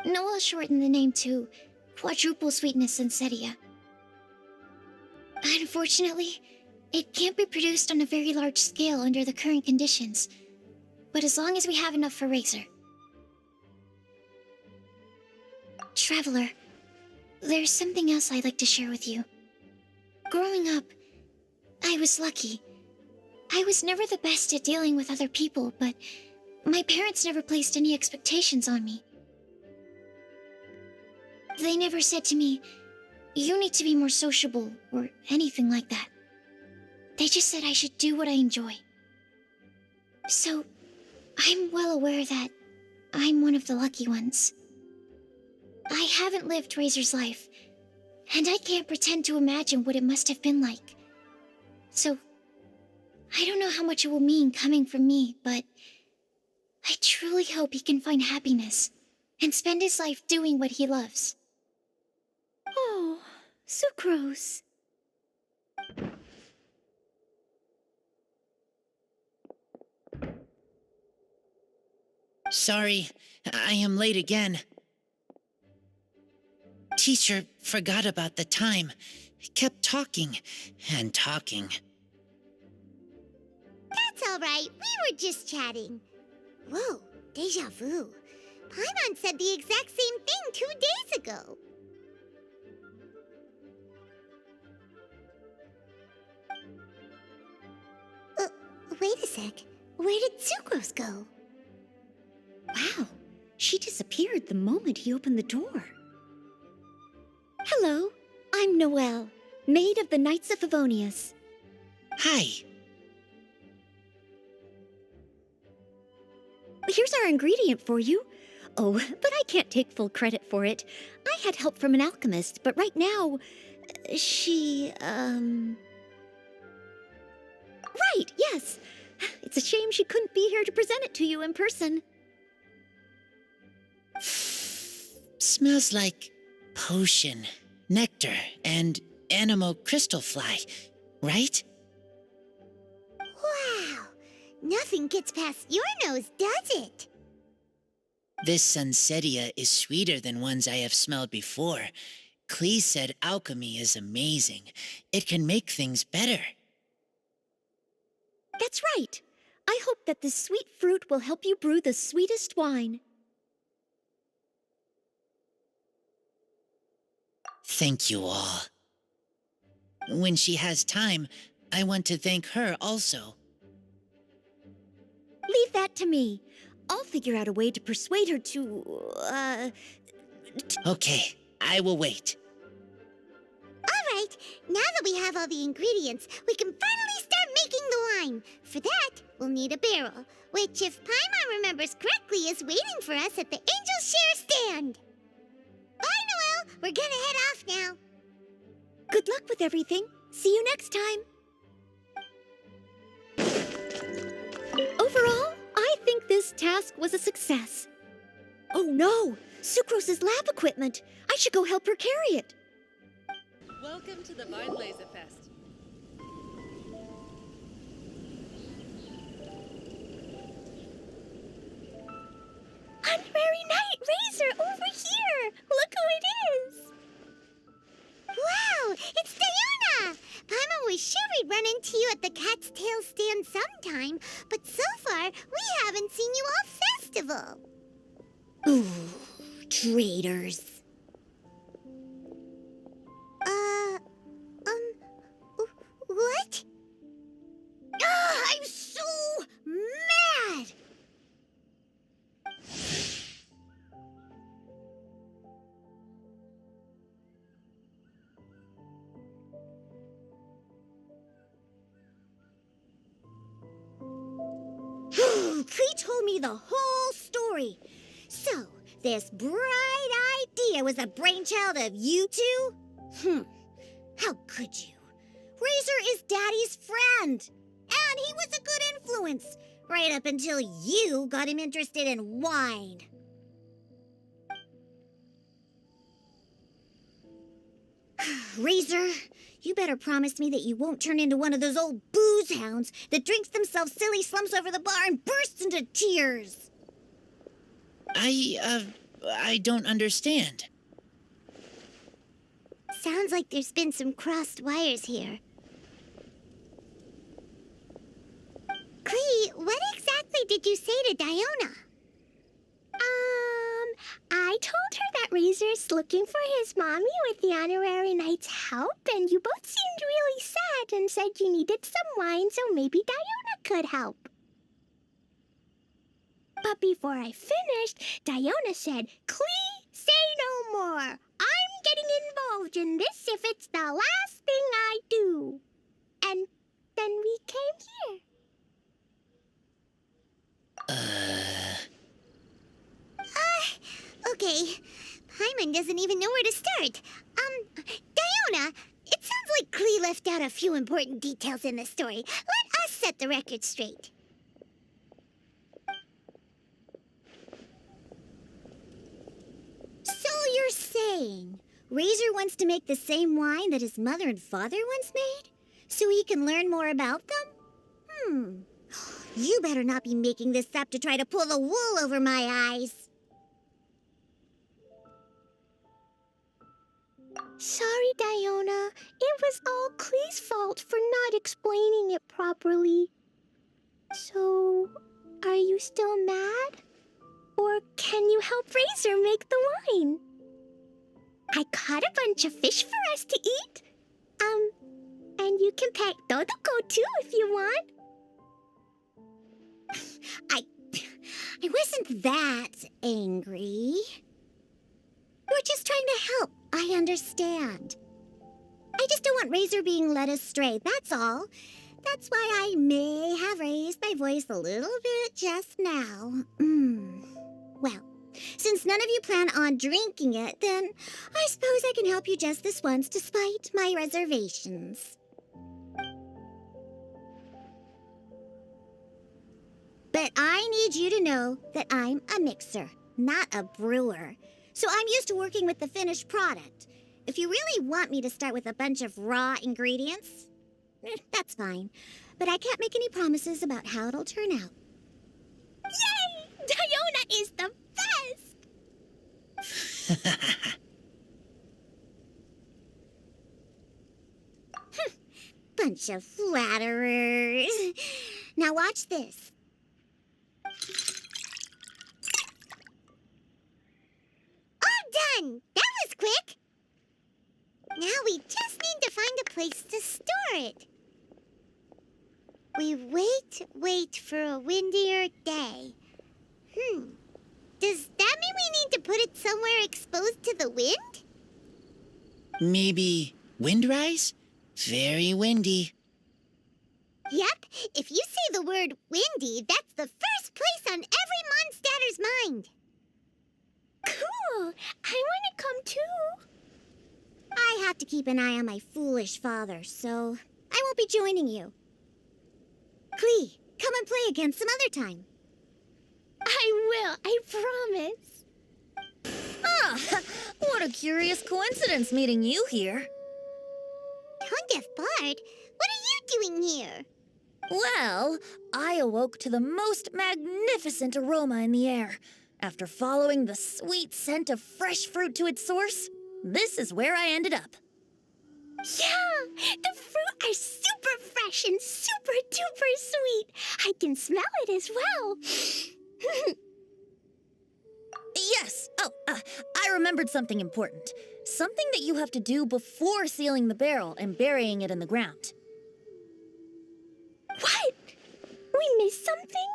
Noel shortened the name to Quadruple Sweetness Sensetia. Unfortunately, it can't be produced on a very large scale under the current conditions, but as long as we have enough for Razor. Traveler, there's something else I'd like to share with you. Growing up, I was lucky. I was never the best at dealing with other people, but my parents never placed any expectations on me. They never said to me, "You need to be more sociable," or anything like that. They just said I should do what I enjoy. So, I'm well aware that I'm one of the lucky ones. I haven't lived Razor's life, and I can't pretend to imagine what it must have been like. So, I don't know how much it will mean coming from me, but I truly hope he can find happiness and spend his life doing what he loves. Oh, Sucrose. Sorry, I am late again. Teacher forgot about the time. Kept talking and talking. That's all right. We were just chatting. Whoa, deja vu. Paimon said the exact same thing 2 days ago. Wait a sec. Where did Sucrose go? Wow, she disappeared the moment he opened the door. Hello, I'm Noelle, maid of the Knights of Favonius. Hi. Here's our ingredient for you. Oh, but I can't take full credit for it. I had help from an alchemist, but right now, she, Right, yes. It's a shame she couldn't be here to present it to you in person. Smells like potion, nectar, and animal crystal fly, right? Wow, nothing gets past your nose, does it? This Sunsetia is sweeter than ones I have smelled before. Clee said alchemy is amazing. It can make things better. That's right. I hope that this sweet fruit will help you brew the sweetest wine. Thank you all. When she has time, I want to thank her also. Leave that to me. I'll figure out a way to persuade her to, Okay, I will wait. All right, now that we have all the ingredients, we can finally start making the wine. For that, we'll need a barrel, which, if Paimon remembers correctly, is waiting for us at the Angel Share stand. Bye, Noelle. We're gonna head off now. Good luck with everything. See you next time. Overall, I think this task was a success. Oh no! Sucrose's lab equipment! I should go help her carry it. Welcome to the Weidlaser Fest. Honorary Knight Razor over here! Look who it is! Wow, it's Diana! Paimon was sure we'd run into you at the Cat's Tail stand sometime, but so far, we haven't seen you all festival. Ooh, traitors. What? I'm so mad! Clee told me the whole story. So, this bright idea was a brainchild of you two? How could you? Razor is Daddy's friend. he was a good influence. Right up until you got him interested in wine. Razor, you better promise me that you won't turn into one of those old booze hounds that drinks themselves silly, slumps over the bar, and bursts into tears. I don't understand. Sounds like there's been some crossed wires here. Clee, what exactly did you say to Diona? I told her that Razor's looking for his mommy with the honorary knight's help, and you both seemed really sad and said you needed some wine, so maybe Diona could help. But before I finished, Diona said, Clee, say no more. I'm getting involved in this if it's the last thing I do. And then we came here. Okay. Paimon doesn't even know where to start. Diona, it sounds like Clee left out a few important details in the story. Let us set the record straight. So you're saying Razor wants to make the same wine that his mother and father once made? So he can learn more about them? You better not be making this up to try to pull the wool over my eyes. Sorry, Diona. It was all Clee's fault for not explaining it properly. So, are you still mad? Or can you help Razor make the wine? I caught a bunch of fish for us to eat. And you can pet Dodoco too if you want. I wasn't that angry. We're just trying to help. I understand. I just don't want Razor being led astray, that's all. That's why I may have raised my voice a little bit just now. Well, since none of you plan on drinking it, then I suppose I can help you just this once despite my reservations. But I need you to know that I'm a mixer, not a brewer. So I'm used to working with the finished product. If you really want me to start with a bunch of raw ingredients, that's fine. But I can't make any promises about how it'll turn out. Yay! Diona is the best! Bunch of flatterers. Now watch this. All done! That was quick! Now we just need to find a place to store it. We wait for a windier day. Does that mean we need to put it somewhere exposed to the wind? Maybe windrise? Very windy. Yep, if you say the word windy, that's the first place on every Mondstatter's mind. Cool! I want to come too. I have to keep an eye on my foolish father, so I won't be joining you. Clee, come and play again some other time. I will, I promise. Ah, what a curious coincidence meeting you here. Tone-deaf bard, what are you doing here? Well, I awoke to the most magnificent aroma in the air. After following the sweet scent of fresh fruit to its source, this is where I ended up. Yeah, the fruit are super fresh and super duper sweet. I can smell it as well. Yes. I remembered something important. Something that you have to do before sealing the barrel and burying it in the ground. What? We missed something?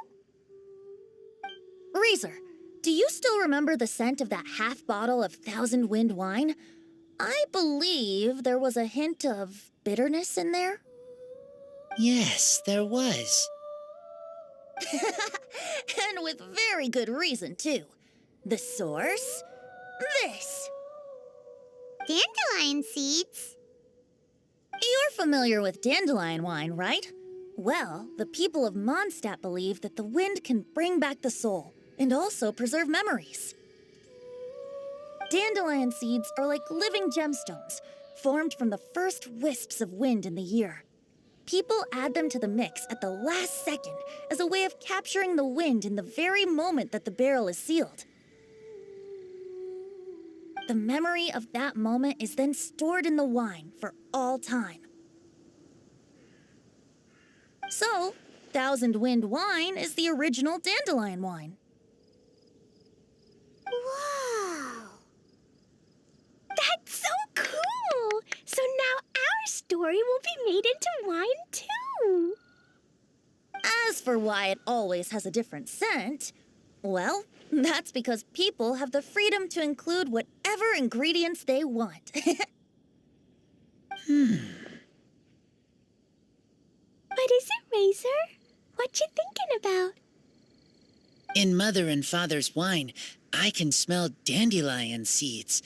Razor, do you still remember the scent of that half bottle of Thousand Wind wine? I believe there was a hint of bitterness in there. Yes, there was. And with very good reason, too. The source? This. Dandelion seeds. You're familiar with dandelion wine, right? Well, the people of Mondstadt believe that the wind can bring back the soul and also preserve memories. Dandelion seeds are like living gemstones, formed from the first wisps of wind in the year. People add them to the mix at the last second as a way of capturing the wind in the very moment that the barrel is sealed. The memory of that moment is then stored in the wine for all time. So, Thousand Wind wine is the original dandelion wine. Whoa! That's so cool! So now our story will be made into wine too! As for why it always has a different scent, well, that's because people have the freedom to include whatever ingredients they want. What is it, Razor? What you thinking about? In Mother and Father's wine, I can smell dandelion seeds,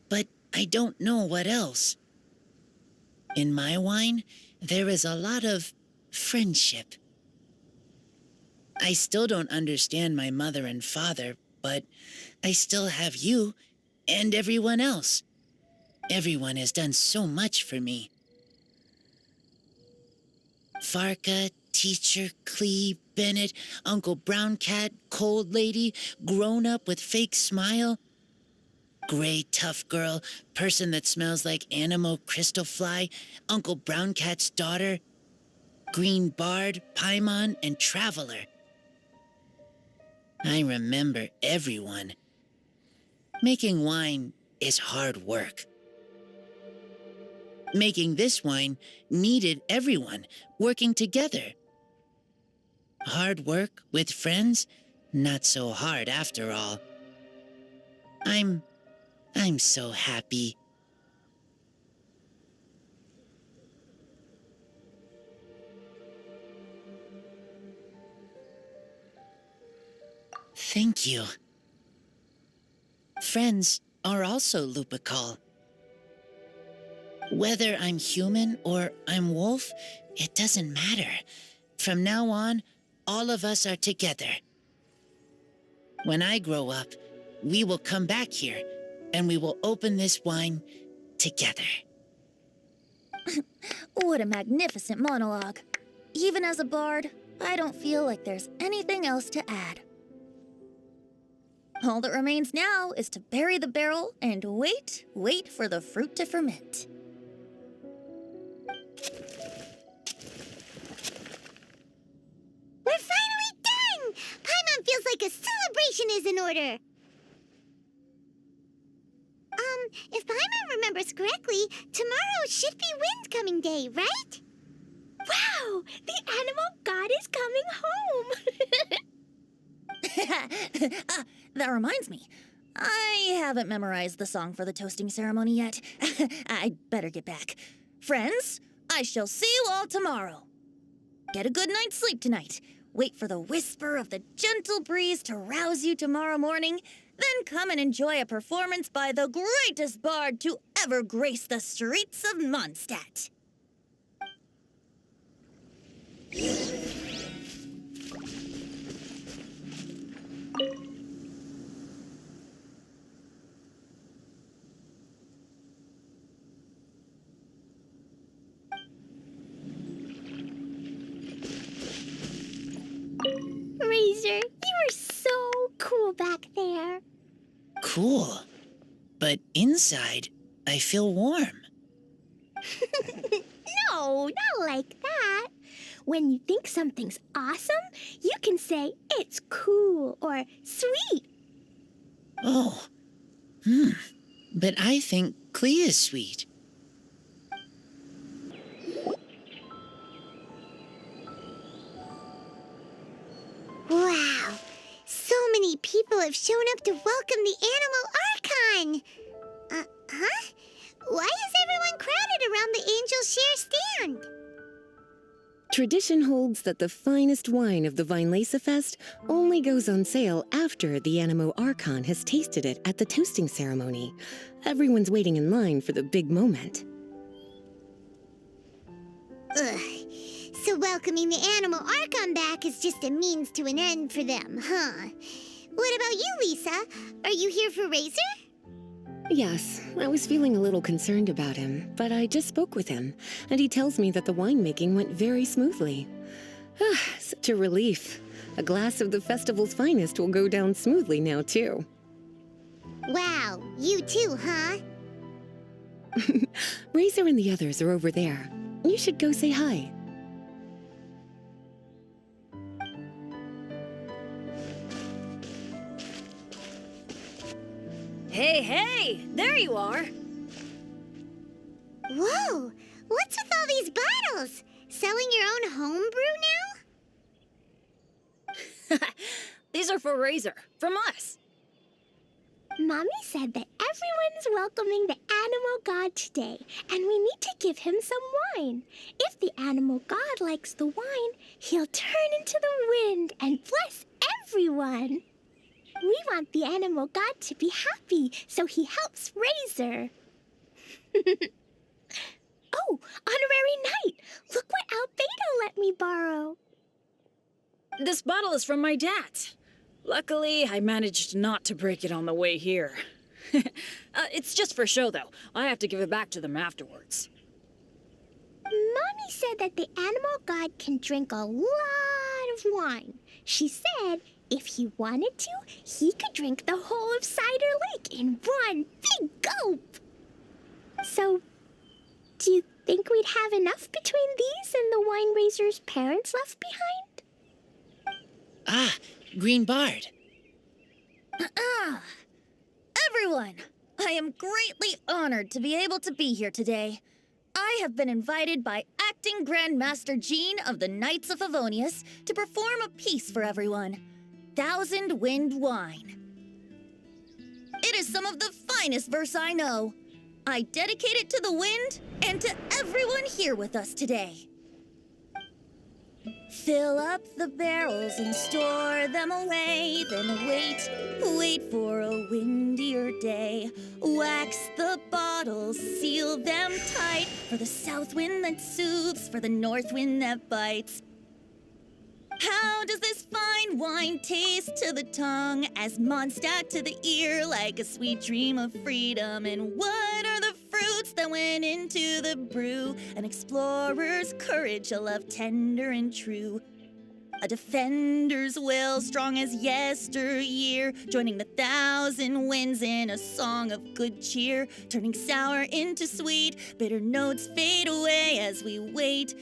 but I don't know what else. In my wine, there is a lot of friendship. I still don't understand my mother and father, but I still have you and everyone else. Everyone has done so much for me. Farka, Teacher, Clee, Bennett, Uncle Brown Cat, Cold Lady, Grown Up with Fake Smile, Gray Tough Girl, Person that Smells like Animo Crystal Fly, Uncle Brown Cat's Daughter, Green Bard, Paimon, and Traveler. I remember everyone. Making wine is hard work. Making this wine needed everyone working together. Hard work with friends? Not so hard after all. I'm so happy. Thank you. Friends are also Lupical. Whether I'm human or I'm wolf, it doesn't matter. From now on, all of us are together. When I grow up, we will come back here, and we will open this wine together. What a magnificent monologue. Even as a bard, I don't feel like there's anything else to add. All that remains now is to bury the barrel and wait for the fruit to ferment. We're finally done! Paimon feels like a celebration is in order. If Paimon remembers correctly, tomorrow should be Windcoming Day, right? Wow! The animal god is coming home! That reminds me. I haven't memorized the song for the toasting ceremony yet. I'd better get back. Friends, I shall see you all tomorrow. Get a good night's sleep tonight. Wait for the whisper of the gentle breeze to rouse you tomorrow morning. Then come and enjoy a performance by the greatest bard to ever grace the streets of Mondstadt. Razor, you are so cool back there. Cool. But inside, I feel warm. No, not like that. When you think something's awesome, you can say it's cool or sweet. Oh. But I think Clee is sweet. Wow! So many people have shown up to welcome the Animal Archon! Huh? Why is everyone crowded around the Angel Share stand? Tradition holds that the finest wine of the Weinlese Fest only goes on sale after the Animo Archon has tasted it at the toasting ceremony. Everyone's waiting in line for the big moment. Ugh. So welcoming the animal Archon back is just a means to an end for them, huh? What about you, Lisa? Are you here for Razor? Yes, I was feeling a little concerned about him, but I just spoke with him, and he tells me that the winemaking went very smoothly. Such a relief. A glass of the festival's finest will go down smoothly now, too. Wow, you too, huh? Razor and the others are over there. You should go say hi. Hey, hey! There you are! Whoa! What's with all these bottles? Selling your own homebrew now? These are for Razor, from us. Mommy said that everyone's welcoming the animal god today, and we need to give him some wine. If the animal god likes the wine, he'll turn into the wind and bless everyone. We want the animal god to be happy, so he helps Razor. Oh, honorary knight! Look what Albedo let me borrow. This bottle is from my dad. Luckily, I managed not to break it on the way here. It's just for show, though. I have to give it back to them afterwards. Mommy said that the animal god can drink a lot of wine. She said if he wanted to, he could drink the whole of Cider Lake in one big gulp. So, do you think we'd have enough between these and the wine raiser's parents left behind? Ah, Green Bard. Everyone, I am greatly honored to be able to be here today. I have been invited by Acting Grand Master Jean of the Knights of Favonius to perform a piece for everyone. Thousand Wind Wine. It is some of the finest verse I know. I dedicate it to the wind and to everyone here with us today. Fill up the barrels and store them away, then wait for a windier day. Wax the bottles, seal them tight, for the south wind that soothes, for the north wind that bites. How does this fine wine taste to the tongue, as Mondstadt to the ear, like a sweet dream of freedom? And what are the fruits that went into the brew? An explorer's courage, a love tender and true. A defender's will, strong as yesteryear, joining the thousand winds in a song of good cheer, turning sour into sweet, bitter notes fade away as we wait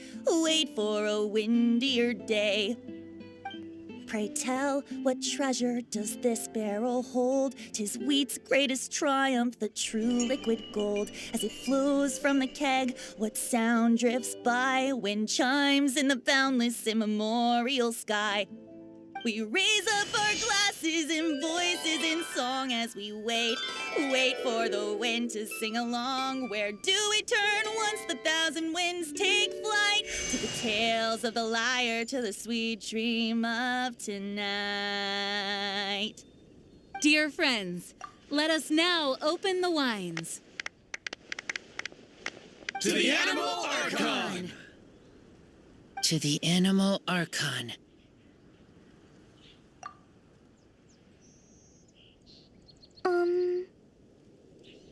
for a windier day. Pray tell, what treasure does this barrel hold? 'Tis wheat's greatest triumph, the true liquid gold. As it flows from the keg, what sound drifts by? Wind chimes in the boundless immemorial sky. We raise up our glasses and voices in song as we wait for the wind to sing along. Where do we turn once the thousand winds take flight? To the tales of the lyre, to the sweet dream of tonight. Dear friends, let us now open the wines. To the Animal Archon! To the Animal Archon.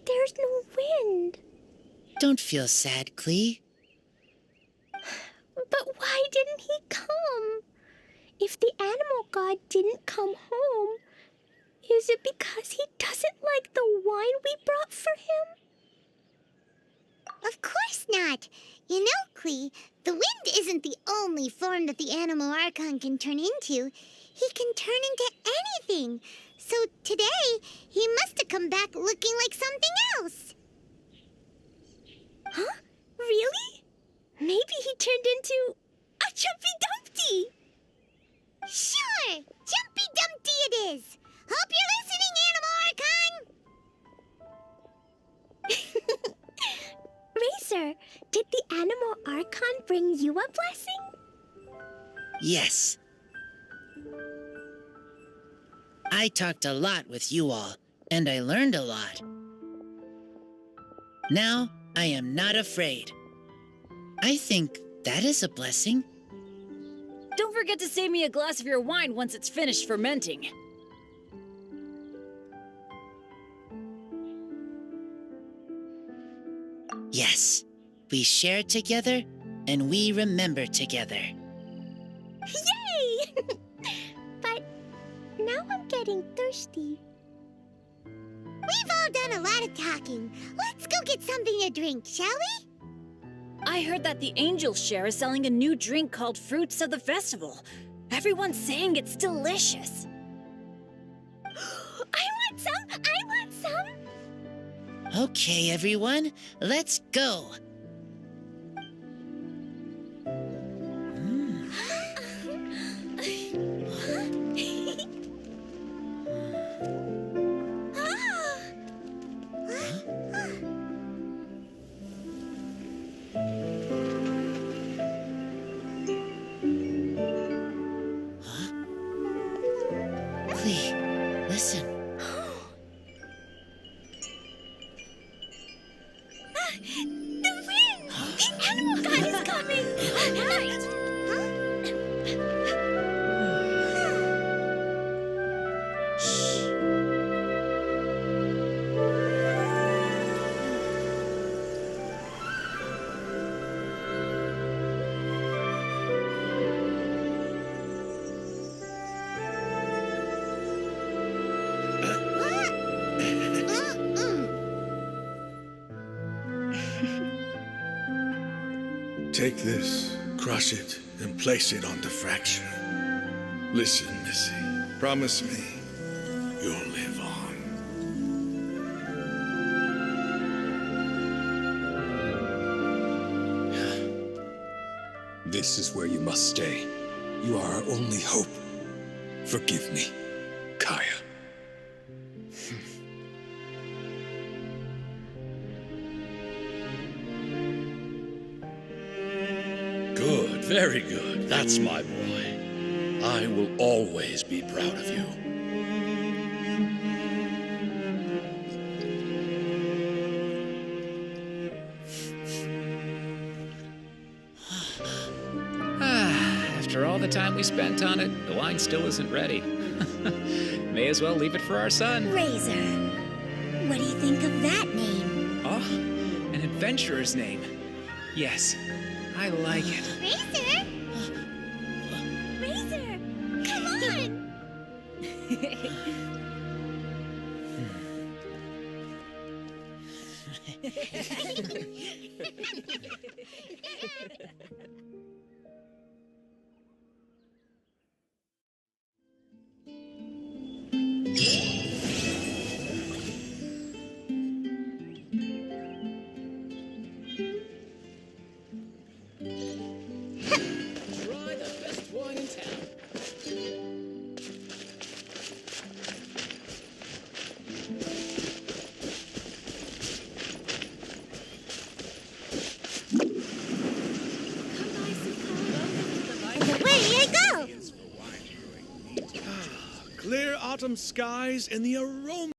There's no wind. Don't feel sad, Clee. But why didn't he come? If the animal god didn't come home, is it because he doesn't like the wine we brought for him? Of course not. You know, Clee, the wind isn't the only form that the animal Archon can turn into. He can turn into anything. So today, he must have come back looking like something else. Huh? Really? Maybe he turned into a Jumpy Dumpty. Sure, Jumpy Dumpty it is. Hope you're listening, Animal Archon. Razor, did the animal Archon bring you a blessing? Yes. I talked a lot with you all, and I learned a lot. Now, I am not afraid. I think that is a blessing. don't forget to save me a glass of your wine once it's finished fermenting. Yes, we share together, and we remember together. Yay! But now I'm getting thirsty. We've all done a lot of talking. Let's go get something to drink, shall we? I heard that the Angel Share is selling a new drink called Fruits of the Festival. Everyone's saying it's delicious. I want some! I want some! Okay, everyone, let's go. Clee, listen. The wind! The animal god is coming! Right! Take this, crush it, and place it on the fracture. Listen, Missy, promise me you'll live on. This is where you must stay. You are our only hope. Forgive me, Kaya. Good, very good. That's my boy. I will always be proud of you. After all the time we spent on it, the wine still isn't ready. May as well leave it for our son. Razor. What do you think of that name? Oh, an adventurer's name. Yes, I like it. Razor? Razor! Come on! Try the best wine in town. Where do you go? Clear autumn skies and the aroma